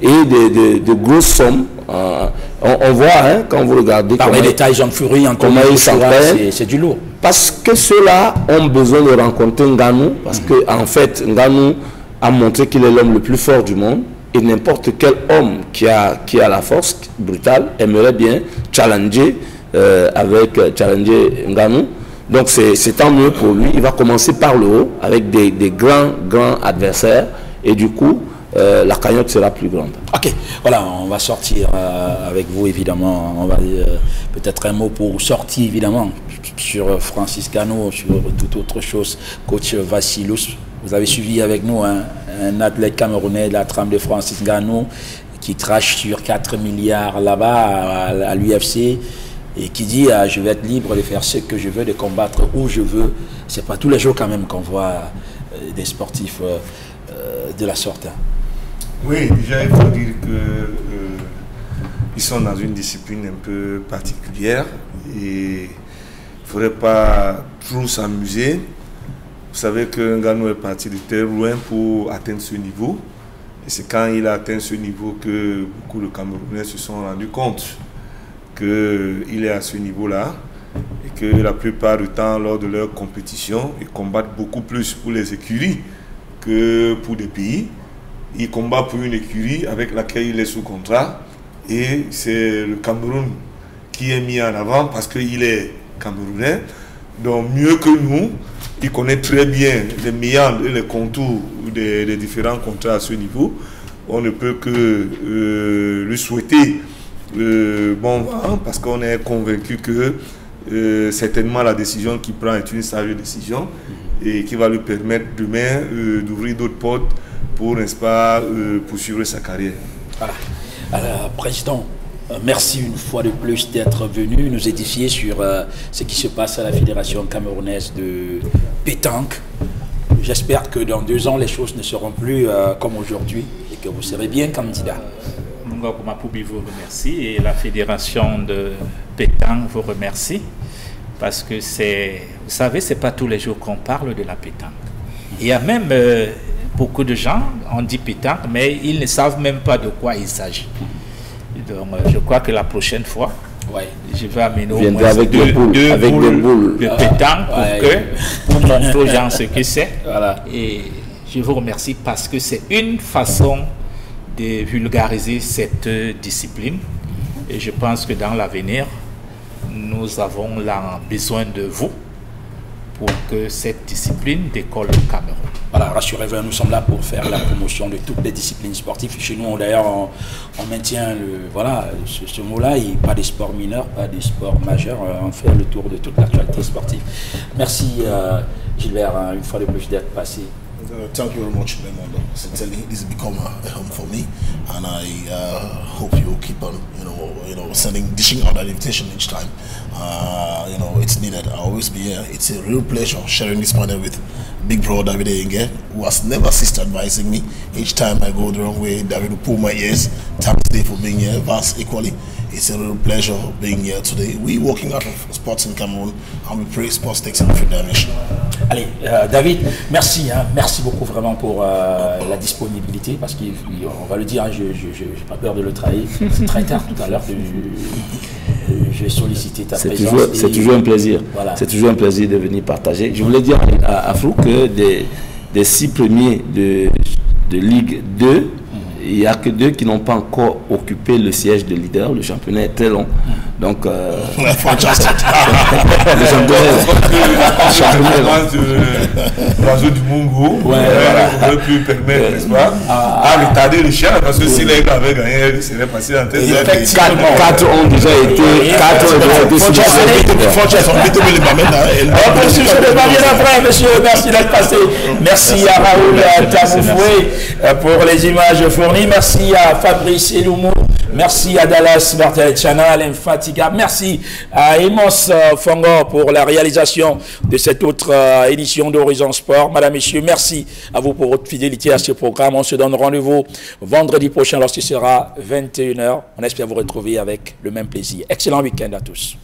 E: et de grosses sommes. On voit, hein, quand vous regardez
A: parmi les Tyson Fury,
E: comment ils s'entraînent,
A: c'est du lourd.
E: Parce que ceux-là ont besoin de rencontrer Ngannou, parce que en fait, Ngannou a montré qu'il est l'homme le plus fort du monde. Et n'importe quel homme qui a la force brutale aimerait bien challenger Ngannou. Donc c'est tant mieux pour lui. Il va commencer par le haut avec des grands adversaires. Et du coup, la cagnotte sera plus grande.
A: Ok, voilà, on va sortir avec vous évidemment. On va dire peut-être un mot pour sortir évidemment sur Francis Ngannou, sur toute autre chose. Coach Vassilous, vous avez suivi avec nous un athlète camerounais de la trame de Francis Ngannou qui crache sur 4 milliards là-bas à l'UFC et qui dit je vais être libre de faire ce que je veux, de combattre où je veux. C'est pas tous les jours quand même qu'on voit des sportifs de la sorte.
C: Oui, déjà il faut dire que ils sont dans une discipline un peu particulière et il ne faudrait pas trop s'amuser. Vous savez que Ngannou est parti de très loin pour atteindre ce niveau. Et c'est quand il a atteint ce niveau que beaucoup de Camerounais se sont rendus compte qu'il est à ce niveau-là. Et que la plupart du temps, lors de leur compétition, ils combattent beaucoup plus pour les écuries que pour des pays. Il combat pour une écurie avec laquelle il est sous contrat. Et c'est le Cameroun qui est mis en avant parce qu'il est camerounais. Donc mieux que nous, il connaît très bien les méandres et les contours des différents contrats à ce niveau. On ne peut que lui souhaiter bon vent parce qu'on est convaincu que certainement la décision qu'il prend est une sage décision et qui va lui permettre demain d'ouvrir d'autres portes pour, n'est-ce pas, poursuivre sa carrière.
A: Voilà. Alors, Président, merci une fois de plus d'être venu nous édifier sur ce qui se passe à la Fédération camerounaise de pétanque. J'espère que dans 2 ans, les choses ne seront plus comme aujourd'hui et que vous serez bien candidat.
D: Ngoko Mapoubi vous remercie et la Fédération de pétanque vous remercie parce que c'est, vous savez, c'est pas tous les jours qu'on parle de la pétanque. Il y a même beaucoup de gens, on dit pétanque, mais ils ne savent même pas de quoi il s'agit. Donc, je crois que la prochaine fois, je vais amener au moins deux boules de pétanque pour montrer aux gens ce que c'est. Voilà. Et je vous remercie parce que c'est une façon de vulgariser cette discipline. Et je pense que dans l'avenir, nous avons besoin de vous pour que cette discipline décolle au Cameroun.
A: Voilà, rassurez-vous, nous sommes là pour faire la promotion de toutes les disciplines sportives. Chez nous, d'ailleurs, on maintient ce mot-là, pas des sports mineurs, pas des sports majeurs. On fait le tour de toute l'actualité sportive. Merci Gilbert, une fois de plus d'être passé.
B: Thank you very much, Belmondo. Sincerely, this has become a home for me, and I hope you keep on, dishing out that invitation each time. It's needed. I'll always be here. It's a real pleasure sharing this panel with big bro David Enge, who has never ceased advising me. Each time I go the wrong way, David will pull my ears. Thanks Dave for being here. Vas equally. It's a real pleasure being here today. We're working out of sports in Cameroon, and we pray sports takes an African dimension.
A: Allez, David, merci, merci beaucoup vraiment pour la disponibilité, parce qu'on va le dire, je n'ai pas peur de le trahir. C'est très tard tout à l'heure que j'ai sollicité ta présence.
E: C'est toujours un plaisir.
A: Voilà.
E: C'est toujours un plaisir de venir partager. Je voulais dire à Frou que des 6 premiers de Ligue 2, il n'y a que 2 qui n'ont pas encore occupé le siège de leader. Le championnat est très long. Donc, le
C: l'oiseau du Mungo aurait pu permettre, n'est-ce pas, à retarder le chien, parce que si les gars avaient gagné, il serait passé en tête.
E: 4 ont déjà été. 4 ont déjà été
A: monsieur, merci d'être passé. Merci à Raoul Tamoufoué pour les images fournies. Merci à Fabrice Eloumou. Merci à Dallas Barthelchana, l'infatigable. Merci à Emos Fongo pour la réalisation de cette autre édition d'Horizon Sport. Madame, Messieurs, merci à vous pour votre fidélité à ce programme. On se donne rendez-vous vendredi prochain lorsqu'il sera 21h. On espère vous retrouver avec le même plaisir. Excellent week-end à tous.